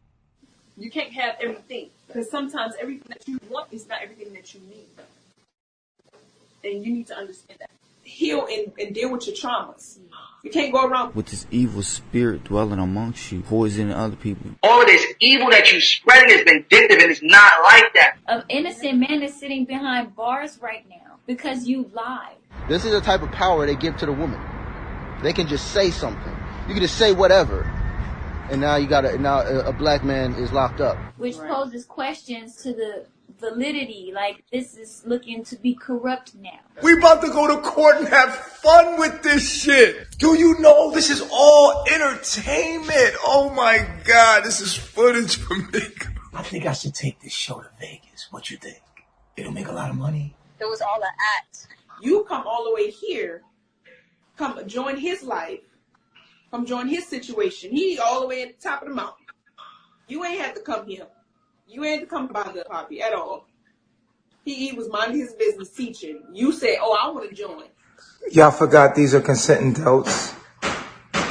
You can't have everything. Because sometimes everything that you want is not everything that you need. And you need to understand that. Heal and deal with your traumas. You can't go around with this evil spirit dwelling amongst you, poisoning other people. All of this evil that you spreading is vindictive and it's not like that. An innocent man is sitting behind bars right now because you lied. This is the type of power they give to the woman. They can just say something. You can just say whatever. And now a black man is locked up. Which poses questions to the validity, like this is looking to be corrupt now. We about to go to court and have fun with this shit. Do you know this is all entertainment? Oh my God, this is footage for me. I think I should take this show to Vegas. What you think? It'll make a lot of money. It was all an act. You come all the way here, come join his life, come join his situation. He all the way at the top of the mountain. You ain't had to come here. You ain't to come bother Poppy at all. He was minding his business teaching. You said, oh, I want to join. Y'all forgot these are consenting adults.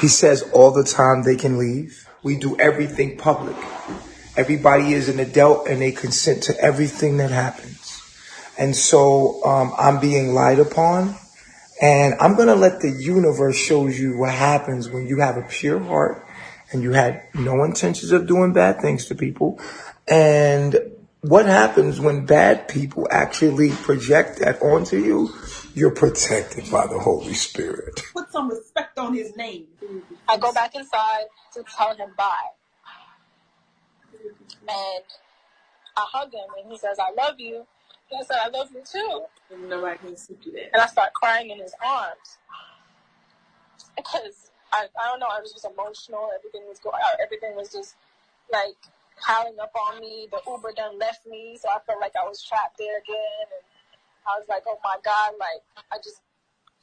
He says all the time they can leave. We do everything public. Everybody is an adult and they consent to everything that happens. And so I'm being lied upon. And I'm going to let the universe show you what happens when you have a pure heart and you had no intentions of doing bad things to people. And what happens when bad people actually project that onto you? You're protected by the Holy Spirit. Put some respect on his name. I go back inside to tell him bye. And I hug him and he says, I love you. And I said, I love you too. And nobody can see you there. And I start crying in his arms. Because I don't know, I was just emotional. Everything was just like piling up on me. The Uber done left me, so I felt like I was trapped there again. And I was like, oh my God,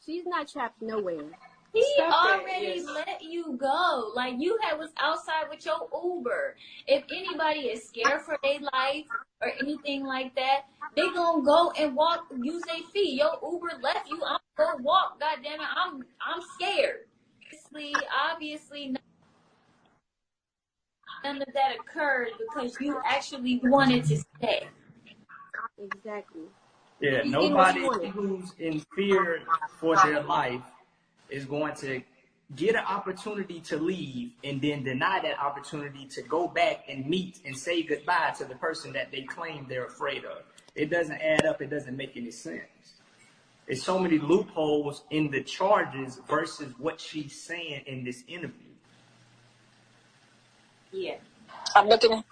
she's not trapped nowhere. He already let you go. Like, you was outside with your Uber. If anybody is scared for their life or anything like that, they gonna go and walk, use their feet. Your Uber left you. I'm gonna walk. God damn it, I'm scared. Obviously, none of that occurred because you actually wanted to stay. Exactly. Yeah, nobody who's in fear for their life is going to get an opportunity to leave and then deny that opportunity to go back and meet and say goodbye to the person that they claim they're afraid of. It doesn't add up. It doesn't make any sense. There's so many loopholes in the charges versus what she's saying in this interview. Yeah. I'm looking him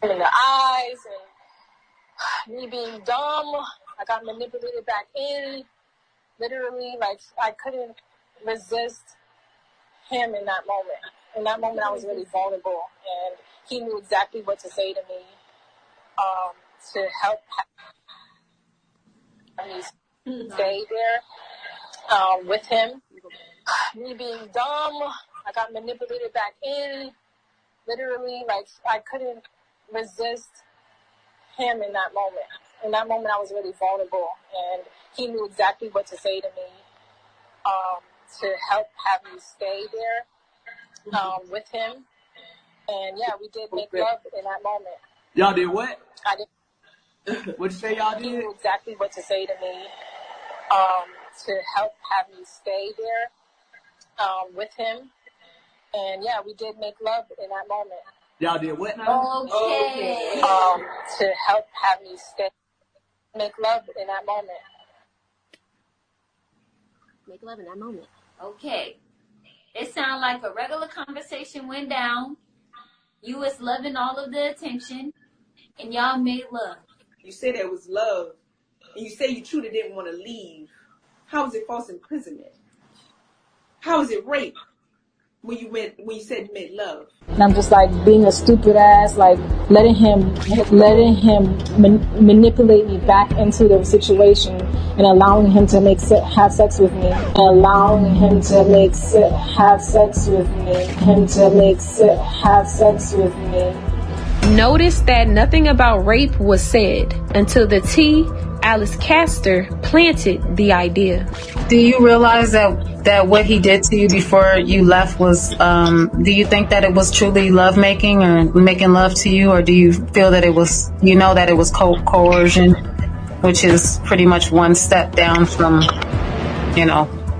in the eyes and me being dumb. I got manipulated back in. literally, like, I couldn't resist him in that moment. In that moment, I was really vulnerable, and he knew exactly what to say to me to help me stay there with him. Me being dumb, I got manipulated back in. Literally, like, I couldn't resist him in that moment. In that moment, I was really vulnerable, and he knew exactly what to say to me to help have me stay there with him. And yeah, we did make love in that moment. Y'all did what? I did. What'd you say y'all did? He knew exactly what to say to me to help have me stay there with him. And yeah, we did make love in that moment. Y'all did what now? Okay. To help have me make love in that moment. Make love in that moment. Okay. It sounded like a regular conversation went down. You was loving all of the attention, and y'all made love. You said it was love, and you say you truly didn't want to leave. How is it false imprisonment? How is it rape when you said you made love? And I'm just like being a stupid ass, like letting him manipulate me back into the situation and allowing him to have sex with me, and allowing him to have sex with me. Notice that nothing about rape was said until the T, Alice Castor, planted the idea. Do you realize that what he did to you before you left was, do you think that it was truly love making or making love to you, or do you feel that it was, that it was coercion, which is pretty much one step down from,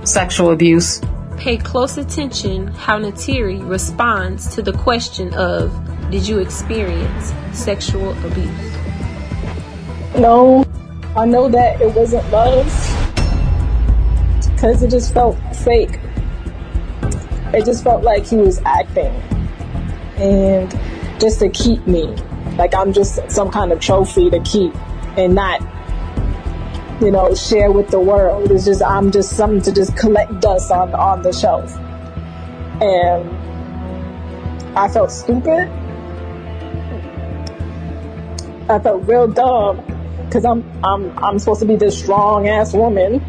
sexual abuse? Pay close attention how Neytiri responds to the question of, did you experience sexual abuse? No, I know that it wasn't love because it just felt fake. It just felt like he was acting, and just to keep me, like I'm just some kind of trophy to keep and not, share with the world. It's just, I'm just something to just collect dust on the shelf. And I felt stupid. I felt real dumb because I'm supposed to be this strong ass woman,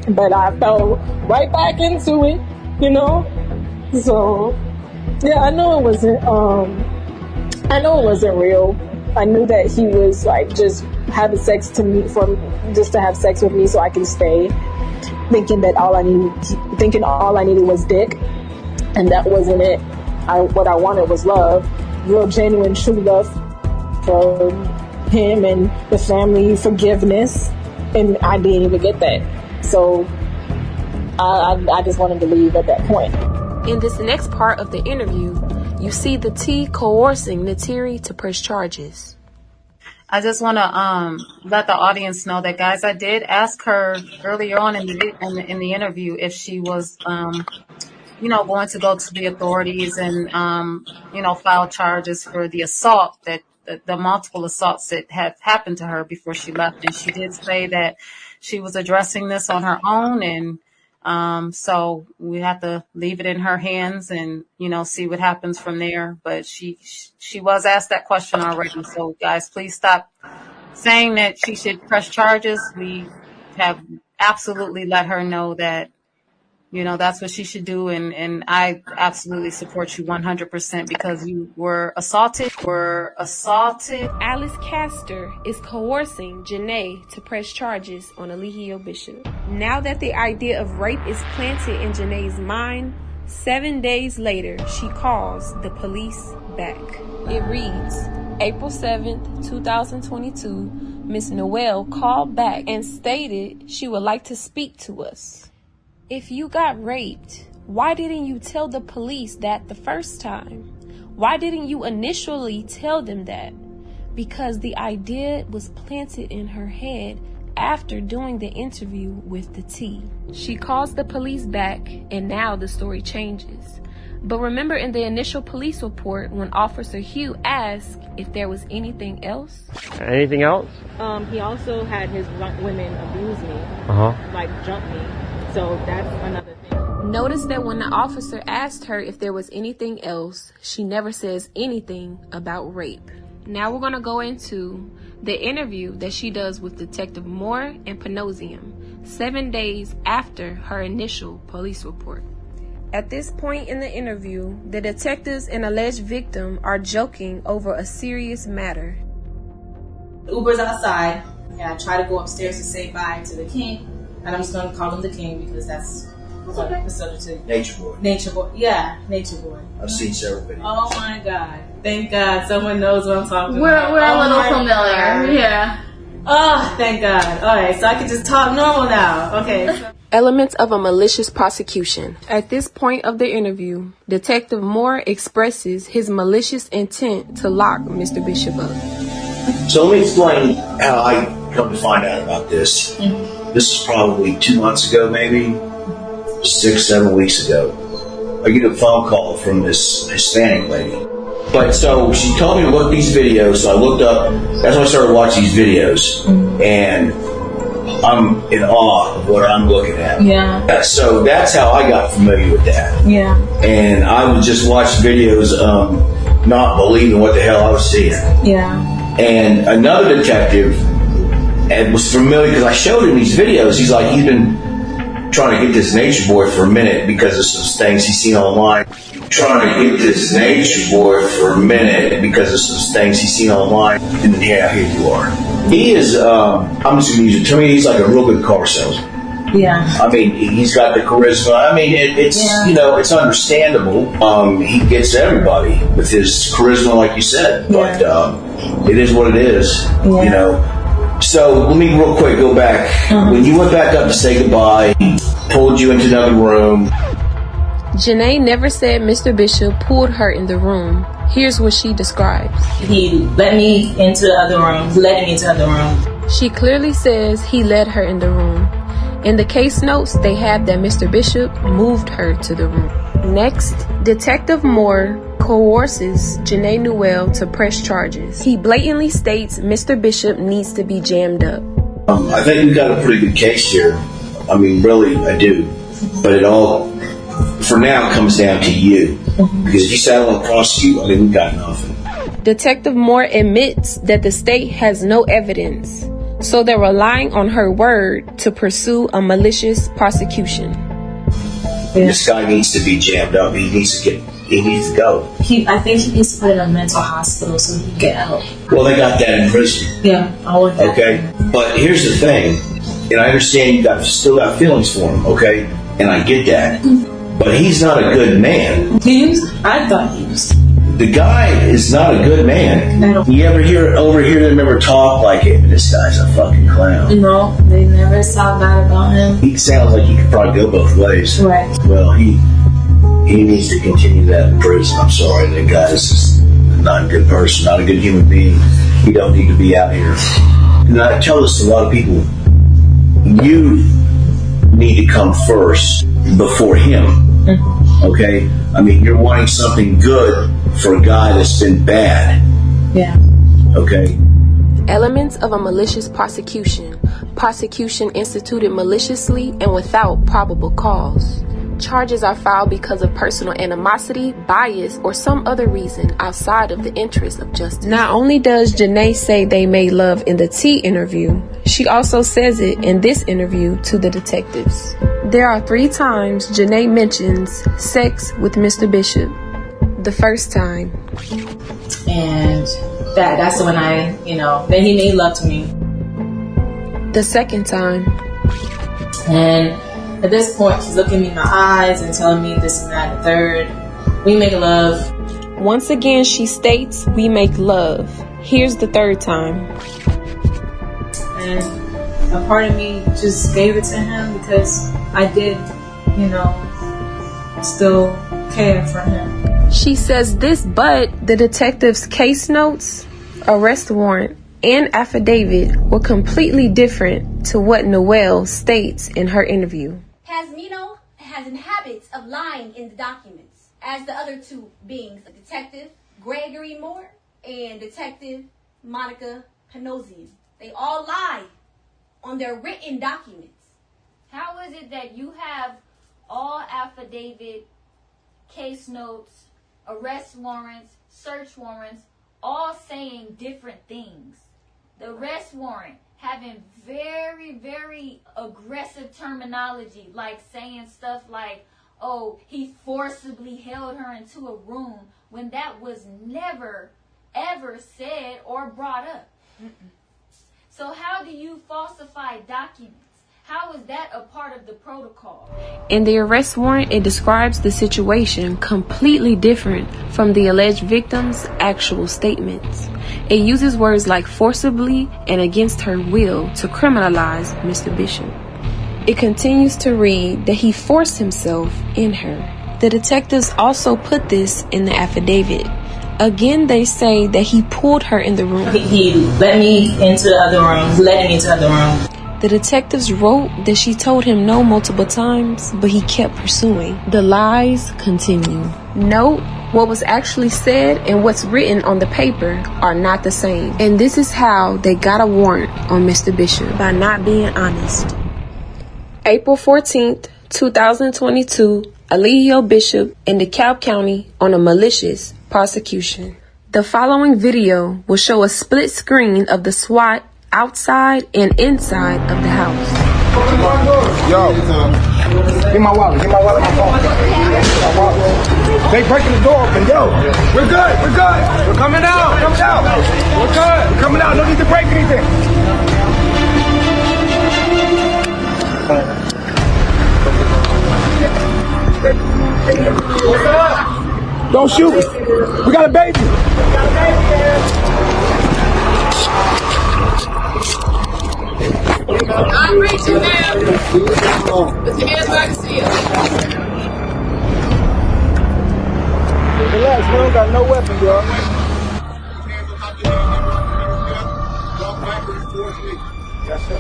but I fell right back into it, So yeah, I know it wasn't real. I knew that he was like just having sex to me just to have sex with me so I can stay, thinking all I needed was dick, and that wasn't it. What I wanted was love, real genuine true love for him and the family, forgiveness, and I didn't even get that. So I just wanted to leave at that point. In this next part of the interview, you see the T coercing Neytiri to press charges. I just want to let the audience know that, guys, I did ask her earlier on in the interview if she was going to go to the authorities and file charges for the assault that the multiple assaults that had happened to her before she left. And she did say that she was addressing this on her own. And so we have to leave it in her hands and, see what happens from there. But she was asked that question already. So guys, please stop saying that she should press charges. We have absolutely let her know that, that's what she should do. And I absolutely support you 100% because you were assaulted. Alice Castor is coercing Janae to press charges on Eligio Bishop. Now that the idea of rape is planted in Janae's mind, 7 days later, she calls the police back. It reads, April 7th, 2022, Miss Noel called back and stated she would like to speak to us. If you got raped, why didn't you tell the police that the first time? Why didn't you initially tell them that? Because the idea was planted in her head after doing the interview with the T. She calls the police back, and now the story changes. But remember in the initial police report when Officer Hugh asked if there was anything else? Anything else? He also had his women abuse me, like jump me. So that's another thing. Notice that when the officer asked her if there was anything else, she never says anything about rape. Now we're going to go into the interview that she does with Detective Moore and Panosium 7 days after her initial police report. At this point in the interview, the detectives and alleged victim are joking over a serious matter. Uber's outside, and I try to go upstairs to say bye to the king, and I'm just going to call him the king because that's what the subject to. NatureBoy. NatureBoy. Yeah, NatureBoy. I've seen several videos. Oh my God. Thank God someone knows what I'm talking We're about. a little familiar. God. Yeah. Oh, thank God. All right, so I can just talk normal now. Okay. Elements of a malicious prosecution. At this point of the interview, Detective Moore expresses his malicious intent to lock Mr. Bishop up. So let me explain how I come to find out about this. This is probably 2 months ago, maybe 6-7 weeks ago. I get a phone call from this Hispanic lady. But so she told me to look these videos, so I looked up, that's when I started watching these videos. And I'm in awe of what I'm looking at. Yeah. So that's how I got familiar with that. Yeah. And I would just watch videos, not believing what the hell I was seeing. Yeah. And another detective and was familiar because I showed him these videos. He's like, he's been trying to get this NatureBoy for a minute because of some things he's seen online. Trying to get this NatureBoy for a minute because of some things he's seen online. And yeah, here you are. He is, I'm just going to use it. To me, he's like a real good car salesman. Yeah. I mean, he's got the charisma. I mean, it's, you know, it's understandable. He gets everybody with his charisma, like you said. But it is what it is, you know. So let me real quick go back. When you went back up to say goodbye, he pulled you into another room. Janae never said Mr. Bishop pulled her in the room. Here's what she describes. He let me into the other room. Led me into the other room. She clearly says he led her in the room. In the case notes, they have that Mr. Bishop moved her to the room. Next, Detective Moore coerces Janae Newell to press charges. He blatantly states Mr. Bishop needs to be jammed up. I think we've got a pretty good case here. I mean, really, I do. But it all, for now, comes down to you. Because if you say I want to prosecute, I think we've got nothing. Detective Moore admits that the state has no evidence, so they're relying on her word to pursue a malicious prosecution. This guy needs to be jammed up. He needs to go. I think he needs to put in a mental hospital so he can get help. Well, they got that in prison. Yeah, I want that. Okay, but here's the thing, and I understand you still got feelings for him, okay? And I get that. But he's not a good man. I thought he was. The guy is not a good man. You ever overhear them ever talk like, hey, this guy's a fucking clown? No, they never saw that about him. He sounds like he could probably go both ways. Right. Well, he needs to continue that in prison. I'm sorry, that guy is just not a good person, not a good human being. He don't need to be out here. And I tell this to a lot of people, you need to come first before him. Okay? I mean, you're wanting something good for a guy that's been bad. Yeah. Okay? Elements of a malicious prosecution. Prosecution instituted maliciously and without probable cause. Charges are filed because of personal animosity, bias, or some other reason outside of the interest of justice. Not only does Janae say they made love in the T interview, she also says it in this interview to the detectives. There are 3 times Janae mentions sex with Mr. Bishop. The first time. And that's when then he made love to me. The second time. And at this point, she's looking me in my eyes and telling me this and that and the third. We make love. Once again, she states we make love. Here's the third time. And a part of me just gave it to him because I did, still care for him. She says this, but the detective's case notes, arrest warrant, and affidavit were completely different to what Noelle states in her interview. Has inhabits of lying in the documents. as the other two beings, Detective Gregory Moore and Detective Monica Panosian. They all lie on their written documents. How is it that you have all affidavit, case notes, arrest warrants, search warrants, all saying different things? The arrest warrant having very, very aggressive terminology, like saying stuff like, oh, he forcibly held her into a room, when that was never, ever said or brought up. So how do you falsify documents? How is that a part of the protocol? In the arrest warrant, it describes the situation completely different from the alleged victim's actual statements. It uses words like forcibly and against her will to criminalize Mr. Bishop. It continues to read that he forced himself in her. The detectives also put this in the affidavit. Again, they say that he pulled her in the room. He let me into the other room, let me into the other room. The detectives wrote that she told him no multiple times, but he kept pursuing. The lies continue. Note, what was actually said and what's written on the paper are not the same. And this is how they got a warrant on Mr. Bishop, by not being honest. April 14th, 2022, Alejio Bishop in DeKalb County on a malicious prosecution. The following video will show a split screen of the SWAT outside and inside of the house. Yo, get my wallet, my phone. They breaking the door open, yo. We're good. We're coming out. We're good. We're coming out, no need to break anything. What's up? Don't shoot us. We got a baby. I'm reaching now. Put your hands back to see it. Relax, we don't got no weapon, y'all. Yes, sir.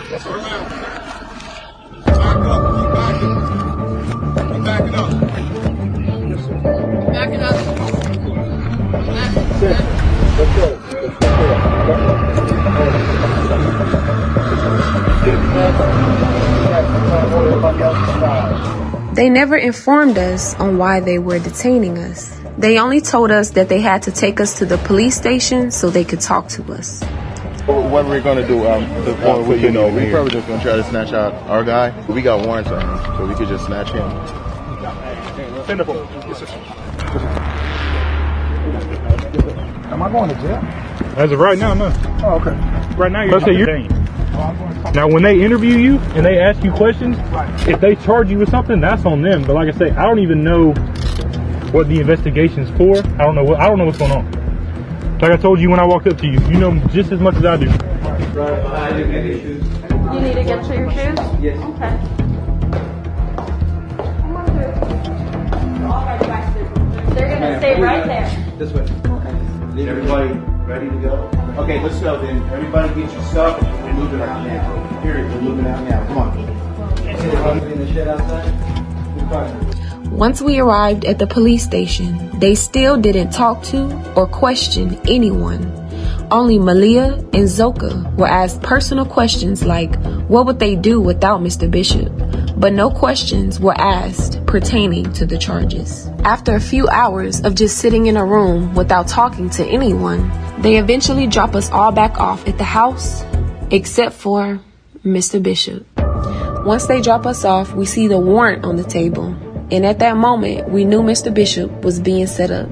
Yes, sir. Back up. Keep backing. Keep backing up. Yes, sir. Backing up. Let's go. They never informed us on why they were detaining us. They only told us that they had to take us to the police station so they could talk to us. What we're gonna do, before we probably just gonna try to snatch out our guy. We got warrants on him, so we could just snatch him. Am I going to jail? As of right now, no. Oh, okay. Right now, you're detained. Now, when they interview you and they ask you questions, if they charge you with something, that's on them. But like I say, I don't even know what the investigation's for. I don't know what's going on. Like I told you when I walked up to you, you know just as much as I do. You need to get to your shoes? Yes. Okay. They're gonna stay right there. This way. Everybody ready to go? Okay, let's go then. Everybody get your stuff. We're moving out now. Period. We're moving out now. Come on. Once we arrived at the police station, they still didn't talk to or question anyone. Only Malia and Zoka were asked personal questions like, what would they do without Mr. Bishop? But no questions were asked pertaining to the charges. After a few hours of just sitting in a room without talking to anyone, they eventually drop us all back off at the house, except for Mr. Bishop. Once they drop us off, we see the warrant on the table. And at that moment, we knew Mr. Bishop was being set up.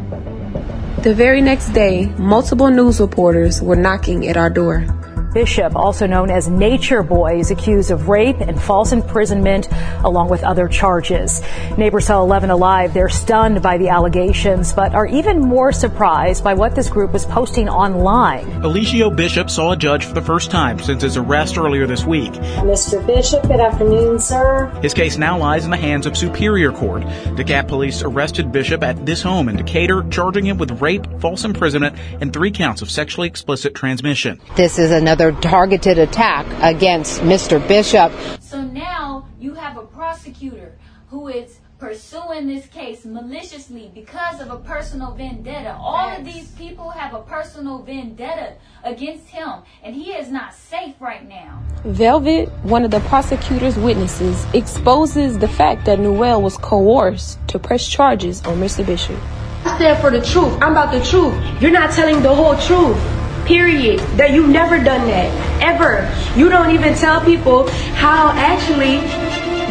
The very next day, multiple news reporters were knocking at our door. Bishop, also known as NatureBoy, is accused of rape and false imprisonment, along with other charges. Neighbors tell 11 Alive they're stunned by the allegations, but are even more surprised by what this group was posting online. Alejio Bishop saw a judge for the first time since his arrest earlier this week. Mr. Bishop, good afternoon, sir. His case now lies in the hands of Superior Court. DeKalb police arrested Bishop at this home in Decatur, charging him with rape, false imprisonment, and 3 counts of sexually explicit transmission. This is another targeted attack against Mr. Bishop. So now you have a prosecutor who is pursuing this case maliciously because of a personal vendetta. All of these people have a personal vendetta against him, and he is not safe right now. Velvet, one of the prosecutor's witnesses, exposes the fact that Noel was coerced to press charges on Mr. Bishop. I stand for the truth. I'm about the truth. You're not telling the whole truth. Period. That you've never done that. Ever. You don't even tell people how actually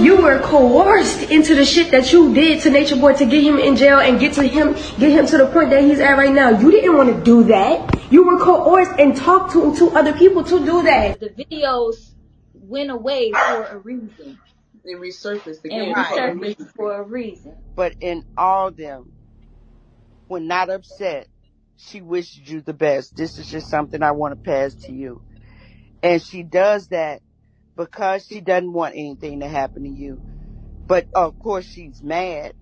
you were coerced into the shit that you did to NatureBoy to get him in jail and get him to the point that he's at right now. You didn't want to do that. You were coerced and talked to other people to do that. The videos went away for a reason. They resurfaced again. And resurfaced for a reason. But in all them, when not upset, she wishes you the best. This is just something I want to pass to you. And she does that because she doesn't want anything to happen to you. But of course she's mad,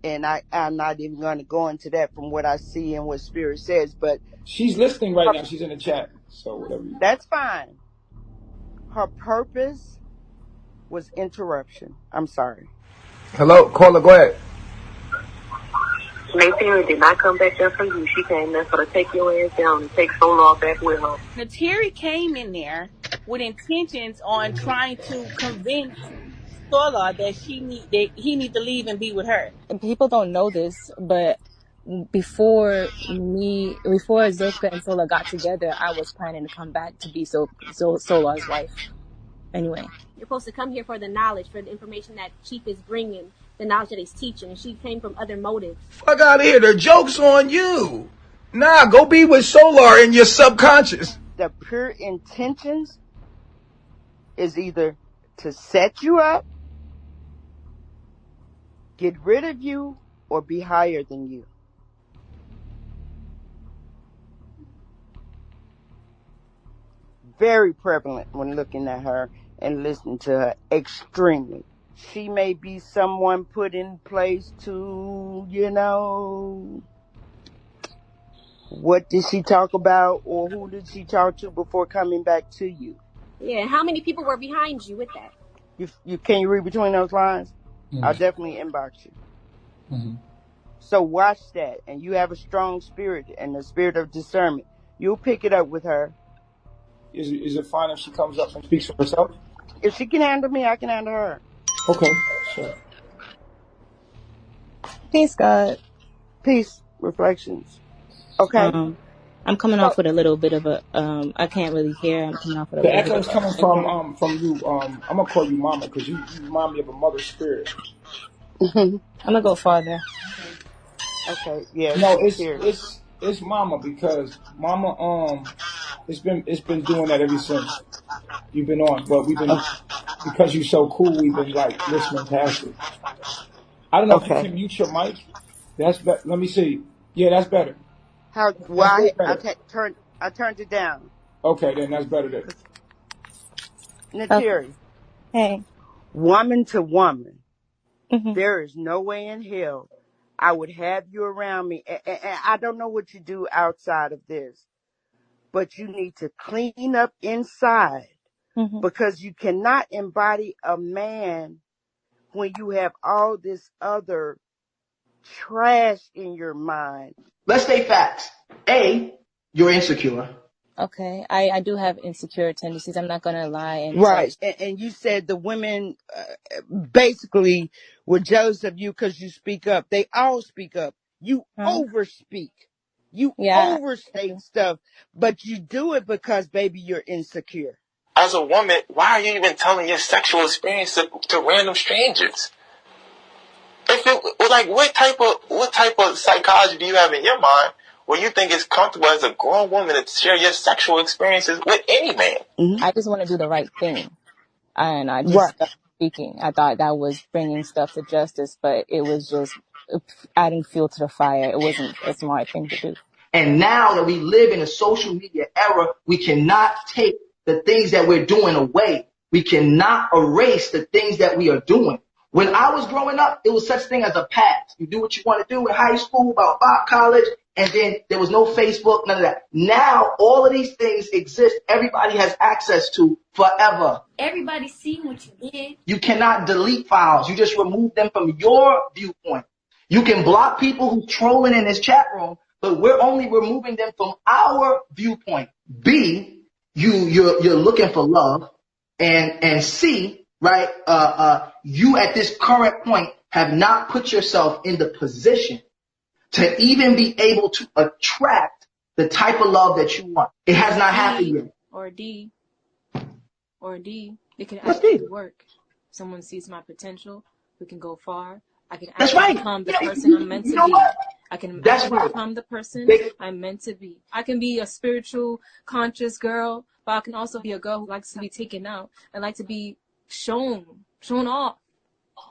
and I'm not even going to go into that from what I see and what Spirit says, but she's listening right now. She's in the chat, so whatever. That's fine. Her purpose was interruption. I'm sorry. Hello, caller, go ahead. Neytiri did not come back there for you. She came there for to take your ass down and take Solar back with her. Neytiri came in there with intentions on trying to convince Solar that he need to leave and be with her. And people don't know this, but before Zoka and Solar got together, I was planning to come back to be Solar's wife. Anyway. You're supposed to come here for the knowledge, for the information that Chief is bringing, the knowledge that he's teaching, and she came from other motives. Fuck out of here. The joke's on you. Nah, go be with Solar in your subconscious. The pure intentions is either to set you up, get rid of you, or be higher than you. Very prevalent when looking at her and listening to her. Extremely. She may be someone put in place to, what did she talk about, or who did she talk to before coming back to you? Yeah, how many people were behind you with that? Can you read between those lines? Mm-hmm. I'll definitely inbox you. Mm-hmm. So watch that, and you have a strong spirit and the spirit of discernment. You'll pick it up with her. Is it fine if she comes up and speaks for herself? If she can handle me, I can handle her. Okay, sure. Peace, God. Peace, reflections. Okay. I'm coming off with a little bit of a, I can't really hear. I'm coming off with a the little bit echo's coming from you. I'm going to call you Mama because you remind me of a mother spirit. I'm going to go farther. Okay, yeah. No, it's Mama because Mama, it's been doing that ever since you've been on, but we've been, because you're so cool, we've been like listening past it. I don't know if you can mute your mic. That's let me see. Yeah, that's better. Why? I turned it down. Okay, then that's better then. Neytiri. Hey. Woman to woman. Mm-hmm. There is no way in hell I would have you around me. And I don't know what you do outside of this, but you need to clean up inside, because you cannot embody a man when you have all this other trash in your mind. Let's state facts. A, you're insecure. Okay, I do have insecure tendencies. I'm not gonna lie. Right, and you said the women basically were jealous of you because you speak up. They all speak up. You overspeak. You overstate stuff, but you do it because, baby, you're insecure. As a woman, why are you even telling your sexual experience to random strangers? If it, like, what type of psychology do you have in your mind where you think it's comfortable as a grown woman to share your sexual experiences with any man? Mm-hmm. I just want to do the right thing, and I just stopped speaking. I thought that was bringing stuff to justice, but it was just adding fuel to the fire. It wasn't a smart thing to do. And now that we live in a social media era, we cannot take the things that we're doing away. We cannot erase the things that we are doing. When I was growing up, it was such thing as a past. You do what you want to do in high school, about college, And then there was no Facebook, none of that. Now all of these things exist. Everybody has access to forever. Everybody see what you did. You cannot delete files. You just remove them from your viewpoint. You can block people who trolling in this chat room, but we're only removing them from our viewpoint. B, you're looking for love, and C, right? You at this current point have not put yourself in the position to even be able to attract the type of love that you want. It has not happened yet. Or D, it can actually work. Someone sees my potential. We can go far. I can actually become the person I'm meant to be. I can become the person I'm meant to be. I can be a spiritual, conscious girl, but I can also be a girl who likes to be taken out. I like to be shown off.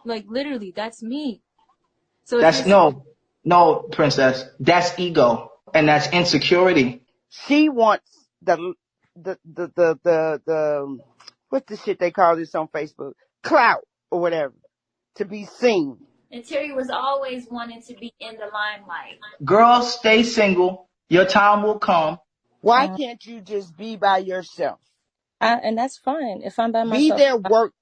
Like, literally, that's me. So that's no, princess. That's ego, and that's insecurity. She wants the what's the shit they call this on Facebook? Clout or whatever, to be seen. And Terry was always wanting to be in the limelight. Girls, stay single. Your time will come. Why can't you just be by yourself? And that's fine. If I'm by myself, be there, work.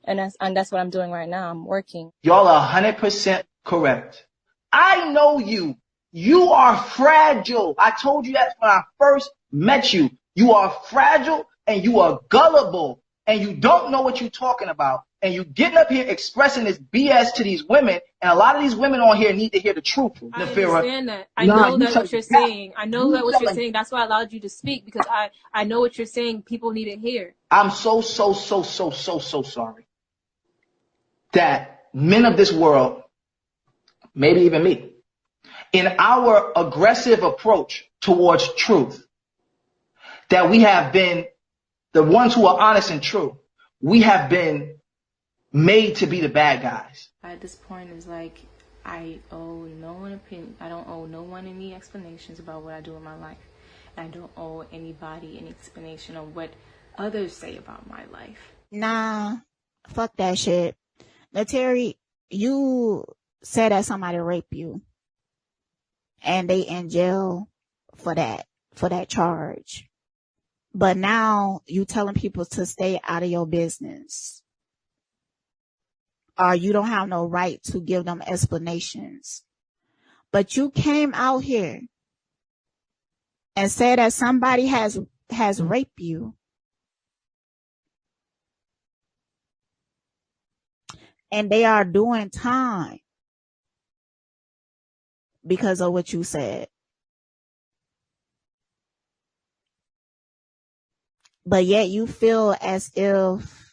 And that's what I'm doing right now. I'm working. Y'all are 100% correct. I know you. You are fragile. I told you that when I first met you. You are fragile and you are gullible and you don't know what you're talking about. And you getting up here expressing this BS to these women, and a lot of these women on here need to hear the truth. I understand that. I know that's what you're saying. I know that what you're saying. That's why I allowed you to speak, because I know what you're saying. People need to hear. I'm so sorry that men of this world, maybe even me, in our aggressive approach towards truth, that we have been the ones who are honest and true. We have been made to be the bad guys. At this point, it's like I owe no one opinion. I don't owe no one any explanations about what I do in my life. I don't owe anybody any explanation of what others say about my life. Nah, fuck that shit. Neytiri, you said that somebody raped you, and they in jail for that charge. But now you telling people to stay out of your business. You don't have no right to give them explanations. But you came out here and said that somebody has raped you. And they are doing time because of what you said. But yet you feel as if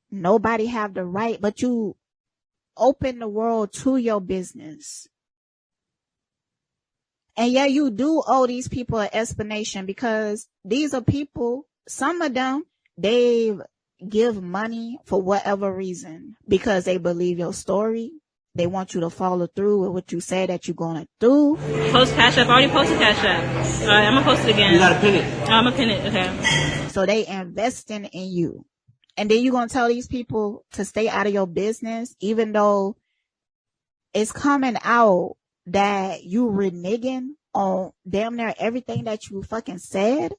nobody have the right, but you open the world to your business. And yeah, you do owe these people an explanation, because these are people, some of them, they give money for whatever reason, because they believe your story. They want you to follow through with what you say that you're going to do. Post Cash App. I already posted Cash App. All right, I'm going to post it again. You got to pin it. I'm going to pin it. Okay. So they investing in you. And then you're going to tell these people to stay out of your business, even though it's coming out that you reneging on damn near everything that you fucking said.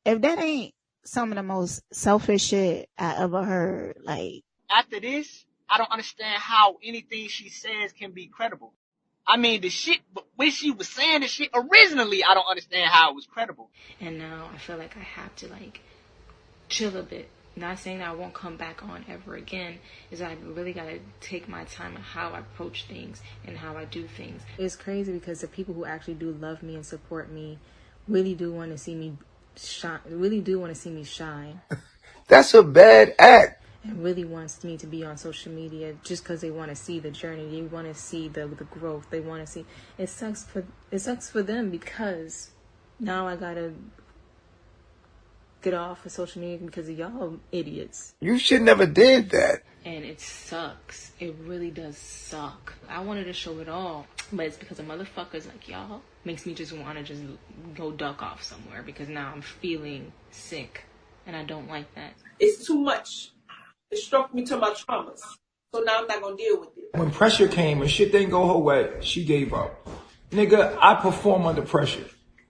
If that ain't some of the most selfish shit I ever heard, like. After this, I don't understand how anything she says can be credible. I mean, the shit, when she was saying the shit originally, I don't understand how it was credible. And now I feel like I have to, like, chill a bit. Not saying that I won't come back on ever again, is I really got to take my time on how I approach things and how I do things. It's crazy because the people who actually do love me and support me really do want to see me shine, That's a bad act. And really wants me to be on social media just because they want to see the journey. They want to see the growth. They want to see. It sucks for them, because now I gotta get off of social media because of y'all idiots. You should never did that. And it sucks. It really does suck. I wanted to show it all, but it's because of motherfuckers like y'all makes me just want to just go duck off somewhere, because now I'm feeling sick and I don't like that. It's too much. It struck me to my traumas. So now I'm not going to deal with it. When pressure came and shit didn't go her way, she gave up. Nigga, I perform under pressure.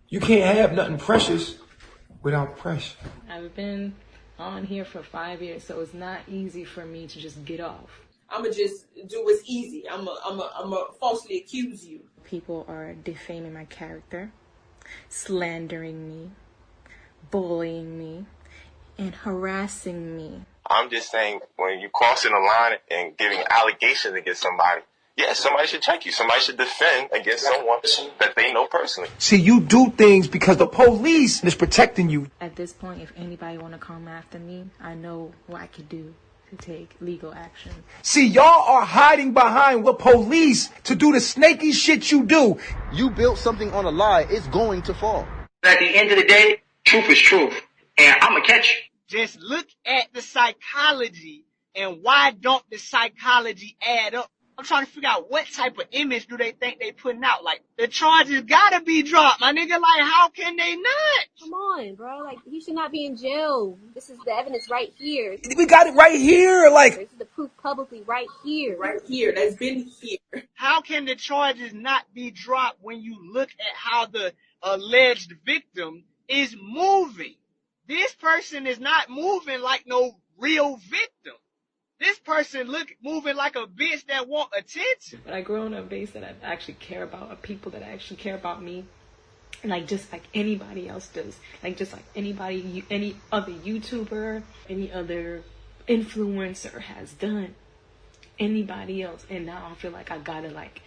You can't have nothing precious without pressure. I've been on here for 5 years, so it's not easy for me to just get off. I'ma just do what's easy. I'ma falsely accuse you. People are defaming my character, slandering me, bullying me, and harassing me. I'm just saying, when you're crossing the line and giving allegations against somebody, yes, somebody should check you. Somebody should defend against someone that they know personally. See, you do things because the police is protecting you. At this point, if anybody want to come after me, I know what I could do to take legal action. See, y'all are hiding behind the police to do the snaky shit you do. You built something on a lie, it's going to fall. At the end of the day, truth is truth. And I'ma catch you. Just look at the psychology and why don't the psychology add up? I'm trying to figure out what type of image do they think they putting out. Like, the charges gotta be dropped, my nigga. Like, how can they not? Come on, bro. Like, he should not be in jail. This is the evidence right here. We got it right here. Like, this is the proof publicly right here. Right here. That's been here. How can the charges not be dropped when you look at how the alleged victim is moving? This person is not moving like no real victim. This person moving like a bitch that want attention. But I grow on a base that I actually care about, of people that actually care about me. And like, just like anybody else does. Like, just like anybody, any other YouTuber, any other influencer has done. Anybody else. And now I feel like I gotta like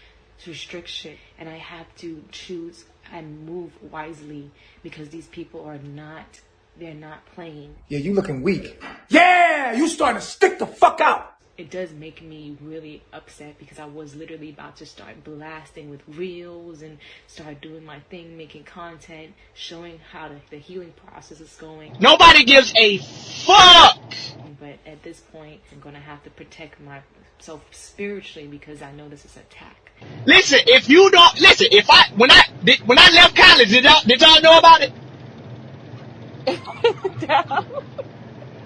restrict shit. And I have to choose and move wisely because these people are not... They're not playing. Yeah, you looking weak. Yeah, you starting to stick the fuck out. It does make me really upset because I was literally about to start blasting with reels and start doing my thing, making content, showing how the healing process is going. Nobody gives a fuck! But at this point, I'm going to have to protect myself spiritually because I know this is an attack. Listen, when I left college, did y'all know about it?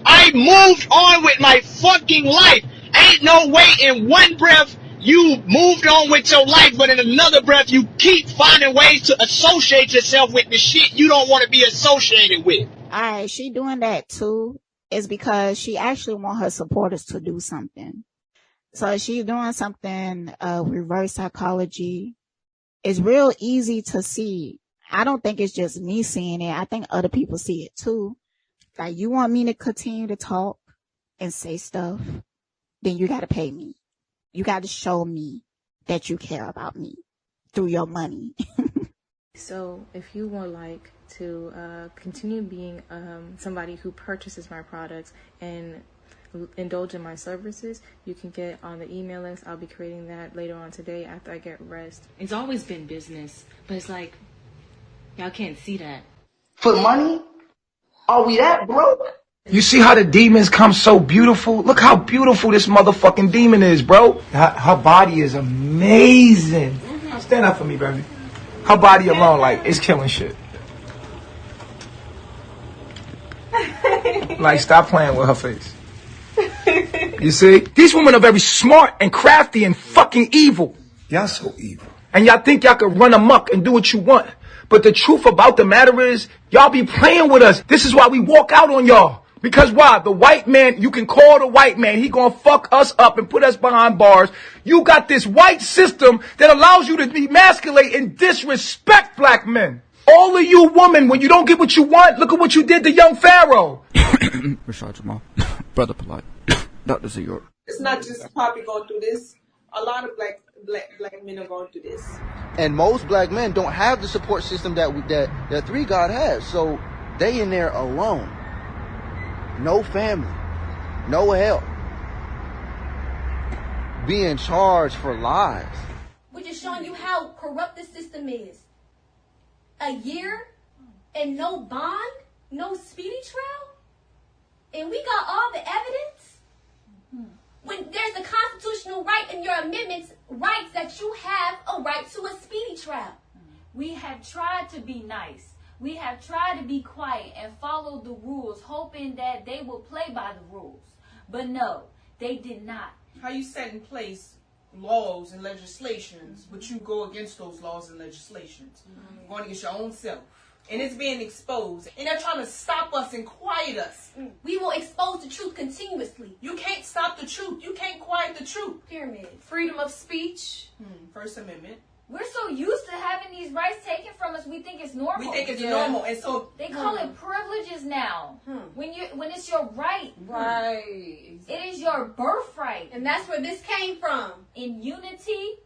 I moved on with my fucking life. Ain't no way in one breath you moved on with your life, but in another breath you keep finding ways to associate yourself with the shit you don't want to be associated with. Alright, she doing that too is because she actually want her supporters to do something. So she's doing something, reverse psychology. It's real easy to see. I don't think it's just me seeing it. I think other people see it too. Like, you want me to continue to talk and say stuff, then you got to pay me. You got to show me that you care about me through your money. So if you would like to continue being somebody who purchases my products and indulge in my services, you can get on the email list. I'll be creating that later on today after I get rest. It's always been business, but it's like, y'all can't see that. For money? Are we that broke? You see how the demons come so beautiful? Look how beautiful this motherfucking demon is, bro. Her body is amazing. Stand up for me, baby. Her body alone, like, it's killing shit. Like, stop playing with her face. You see? These women are very smart and crafty and fucking evil. Y'all so evil. And y'all think y'all can run amok and do what you want. But the truth about the matter is, y'all be playing with us. This is why we walk out on y'all. Because why? The white man, you can call the white man. He gonna fuck us up and put us behind bars. You got this white system that allows you to emasculate and disrespect black men. All of you women, when you don't get what you want, look at what you did to young Pharaoh. Rashad Jamal, Brother Polite, Dr. Z York. It's not just Poppy going through this. A lot of black men are going through this. And most black men don't have the support system that Three God has. So they in there alone. No family. No help. Being charged for lies. We're just showing you how corrupt the system is. A year and no bond, no speedy trial, and we got all the evidence. When there's a constitutional right in your amendments, rights that you have a right to a speedy trial. We have tried to be nice. We have tried to be quiet and follow the rules, hoping that they will play by the rules. But no, they did not. How you set in place laws and legislations, but you go against those laws and legislations. Going against your own self. And it's being exposed. And they're trying to stop us and quiet us. We will expose the truth continuously. You can't stop the truth. You can't quiet the truth. Pyramid. Freedom of speech. First Amendment. We're so used to having these rights taken from us, we think it's normal. We think it's normal, and so they call it privileges now. When it's your right. Right. It is your birthright. And that's where this came from. In unity,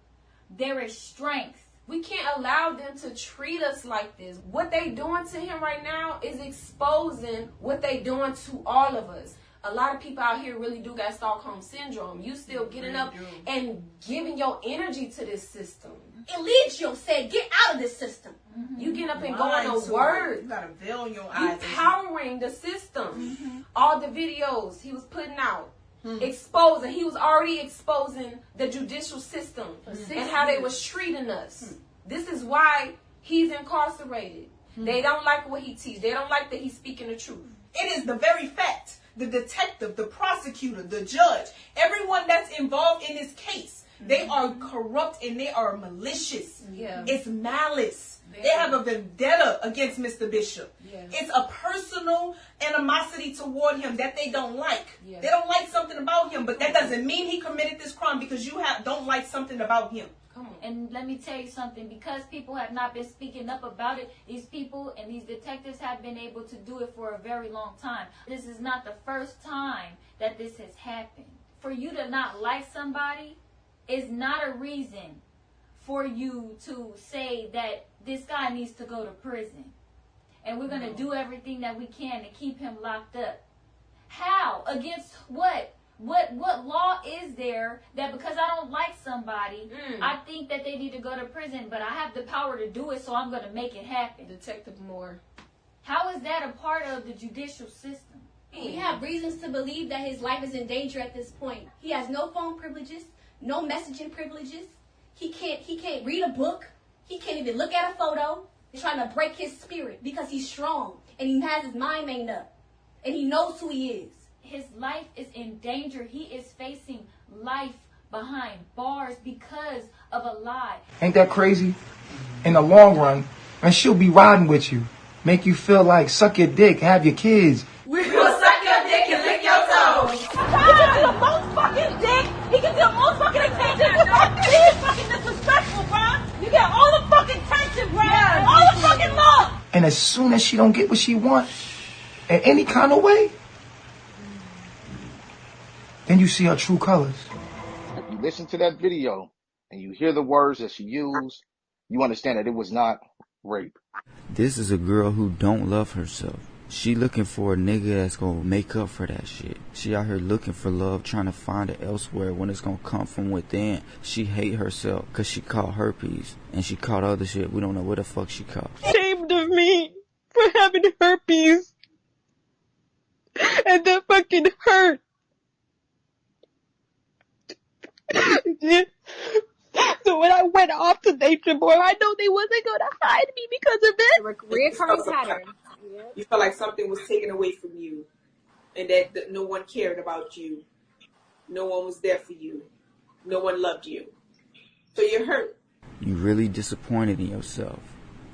there is strength. We can't allow them to treat us like this. What they doing to him right now is exposing what they doing to all of us. A lot of people out here really do got Stockholm Syndrome. You still getting up and giving your energy to this system. Eligio said, get out of this system. You getting up and going on words. You got a veil on your eyes. Empowering the system. All the videos he was putting out. Exposing. He was already exposing the judicial system and how they was treating us. This is why he's incarcerated. They don't like what he teaches. They don't like that he's speaking the truth. It is the very fact. The detective, the prosecutor, the judge, everyone that's involved in this case, they are corrupt and they are malicious. It's malice. They have a vendetta against Mr. Bishop. It's a personal animosity toward him that they don't like. They don't like something about him, but that doesn't mean he committed this crime because you don't like something about him. Come on. And let me tell you something, because people have not been speaking up about it, these people and these detectives have been able to do it for a very long time. This is not the first time that this has happened. For you to not like somebody is not a reason for you to say that this guy needs to go to prison. And we're going to do everything that we can to keep him locked up. How? Against what? What law is there that because I don't like somebody, I think that they need to go to prison, but I have the power to do it, so I'm going to make it happen? Detective Moore. How is that a part of the judicial system? We have reasons to believe that his life is in danger at this point. He has no phone privileges, no messaging privileges. He can't read a book. He can't even look at a photo. He's trying to break his spirit because he's strong and he has his mind made up and he knows who he is. His life is in danger. He is facing life behind bars because of a lie. Ain't that crazy? In the long run, and she'll be riding with you, make you feel like suck your dick, have your kids. We will suck your dick and lick your toes. He can do the most fucking dick. He can do the most fucking attention. He is fucking disrespectful, bro. You get all the fucking attention, bro. All the fucking love. And as soon as she don't get what she wants, in any kind of way, then you see her true colors. If you listen to that video and you hear the words that she used, you understand that it was not rape. This is a girl who don't love herself. She looking for a nigga that's gonna make up for that shit. She out here looking for love, trying to find it elsewhere when it's gonna come from within. She hate herself because she caught herpes and she caught other shit. We don't know what the fuck she caught. Ashamed of me for having herpes. And that fucking hurt. So when I went off to NatureBoy, I know they wasn't gonna hide me because of it. Reoccurring pattern. You felt like something was taken away from you and that no one cared about you. No one was there for you. No one loved you. So you're hurt. You really disappointed in yourself.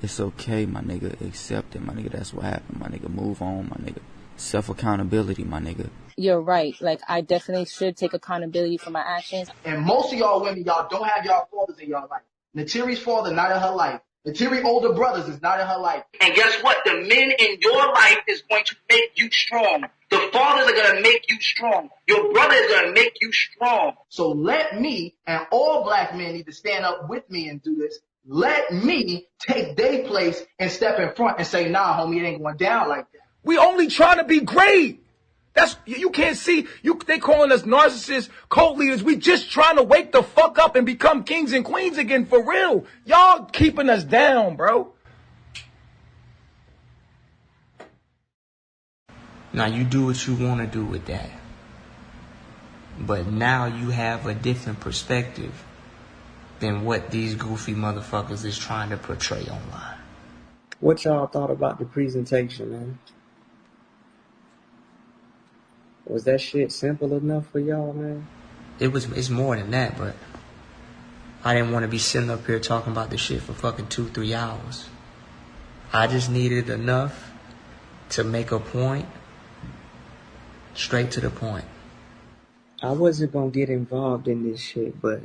It's okay, my nigga. Accept it, my nigga. That's what happened, my nigga. Move on, my nigga. Self-accountability, my nigga. You're right. Like, I definitely should take accountability for my actions. And most of y'all women, y'all don't have y'all fathers in y'all life. Neytiri's father not in her life. Neytiri's older brothers is not in her life. And guess what? The men in your life is going to make you strong. The fathers are going to make you strong. Your brother is going to make you strong. So let me, and all black men need to stand up with me and do this. Let me take their place and step in front and say, nah, homie, it ain't going down like that. We only trying to be great. That's, you can't see, they calling us narcissists, cult leaders. We just trying to wake the fuck up and become kings and queens again for real. Y'all keeping us down, bro. Now you do what you want to do with that. But now you have a different perspective than what these goofy motherfuckers is trying to portray online. What y'all thought about the presentation, man? Was that shit simple enough for y'all, man? It's more than that, but I didn't want to be sitting up here talking about this shit for fucking 2-3 hours. I just needed enough to make a point, straight to the point. I wasn't gonna get involved in this shit, but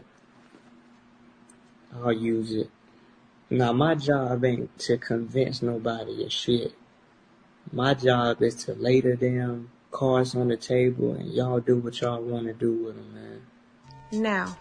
I'll use it. Now, my job ain't to convince nobody of shit. My job is to lay the damn cards on the table and y'all do what y'all want to do with them, man. Now,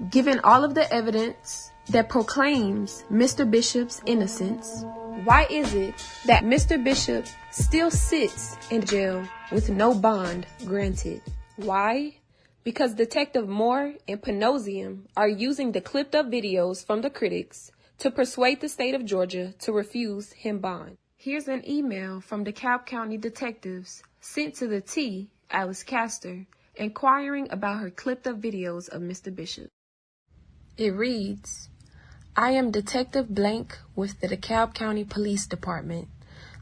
given all of the evidence that proclaims Mr. Bishop's innocence, why is it that Mr. Bishop still sits in jail with no bond granted? Why? Because Detective Moore and Panosium are using the clipped up videos from the critics to persuade the state of Georgia to refuse him bond. Here's an email from DeKalb County detectives sent to the T, Alice Castor, inquiring about her clipped up videos of Mr. Bishop. It reads, I am Detective Blank with the DeKalb County Police Department.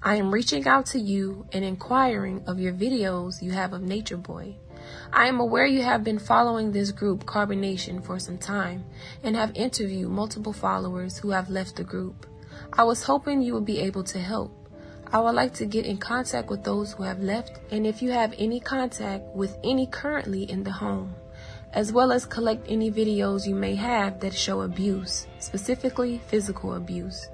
I am reaching out to you and inquiring of your videos you have of NatureBoy. I am aware you have been following this group Carbonation for some time and have interviewed multiple followers who have left the group. I was hoping you would be able to help. I would like to get in contact with those who have left, and if you have any contact with any currently in the home, as well as collect any videos you may have that show abuse, specifically physical abuse.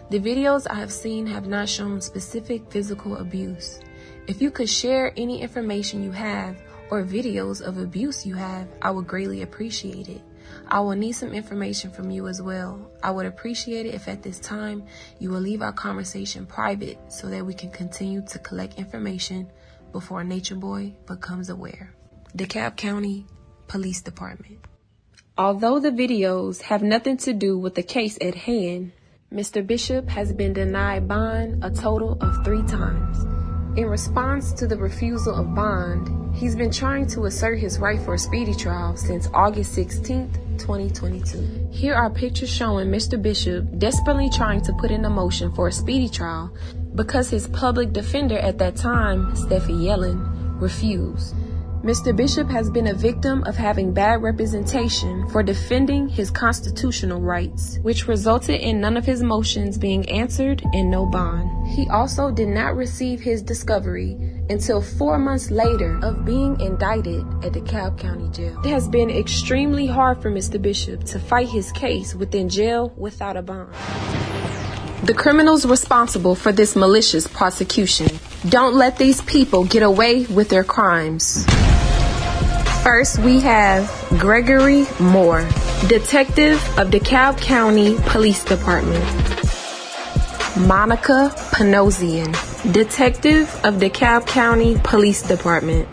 The videos I have seen have not shown specific physical abuse. If you could share any information you have or videos of abuse you have, I would greatly appreciate it. I will need some information from you as well. I would appreciate it if at this time you will leave our conversation private so that we can continue to collect information before NatureBoy becomes aware. DeKalb County Police Department. Although the videos have nothing to do with the case at hand, Mr. Bishop has been denied bond a total of 3 times. In response to the refusal of bond, he's been trying to assert his right for a speedy trial since August 16th, 2022. Here are pictures showing Mr. Bishop desperately trying to put in a motion for a speedy trial because his public defender at that time, Steffi Yellen, refused. Mr. Bishop has been a victim of having bad representation for defending his constitutional rights, which resulted in none of his motions being answered and no bond. He also did not receive his discovery until 4 months later of being indicted at DeKalb County Jail. It has been extremely hard for Mr. Bishop to fight his case within jail without a bond. The criminals responsible for this malicious prosecution don't let these people get away with their crimes. First, we have Gregory Moore, Detective of DeKalb County Police Department. Monica Panosian, Detective of DeKalb County Police Department.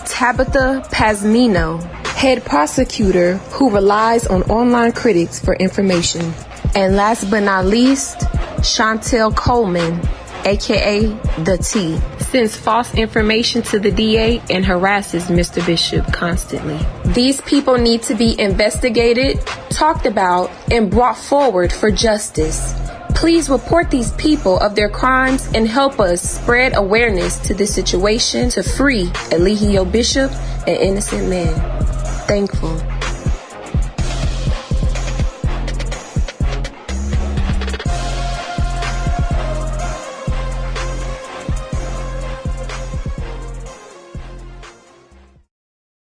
Tabitha Pasmino, Head Prosecutor who relies on online critics for information. And last but not least, Chantel Coleman, aka The T, sends false information to the DA and harasses Mr. Bishop constantly. These people need to be investigated, talked about, and brought forward for justice. Please report these people of their crimes and help us spread awareness to this situation to free Eligio Bishop, an innocent man. Thankful.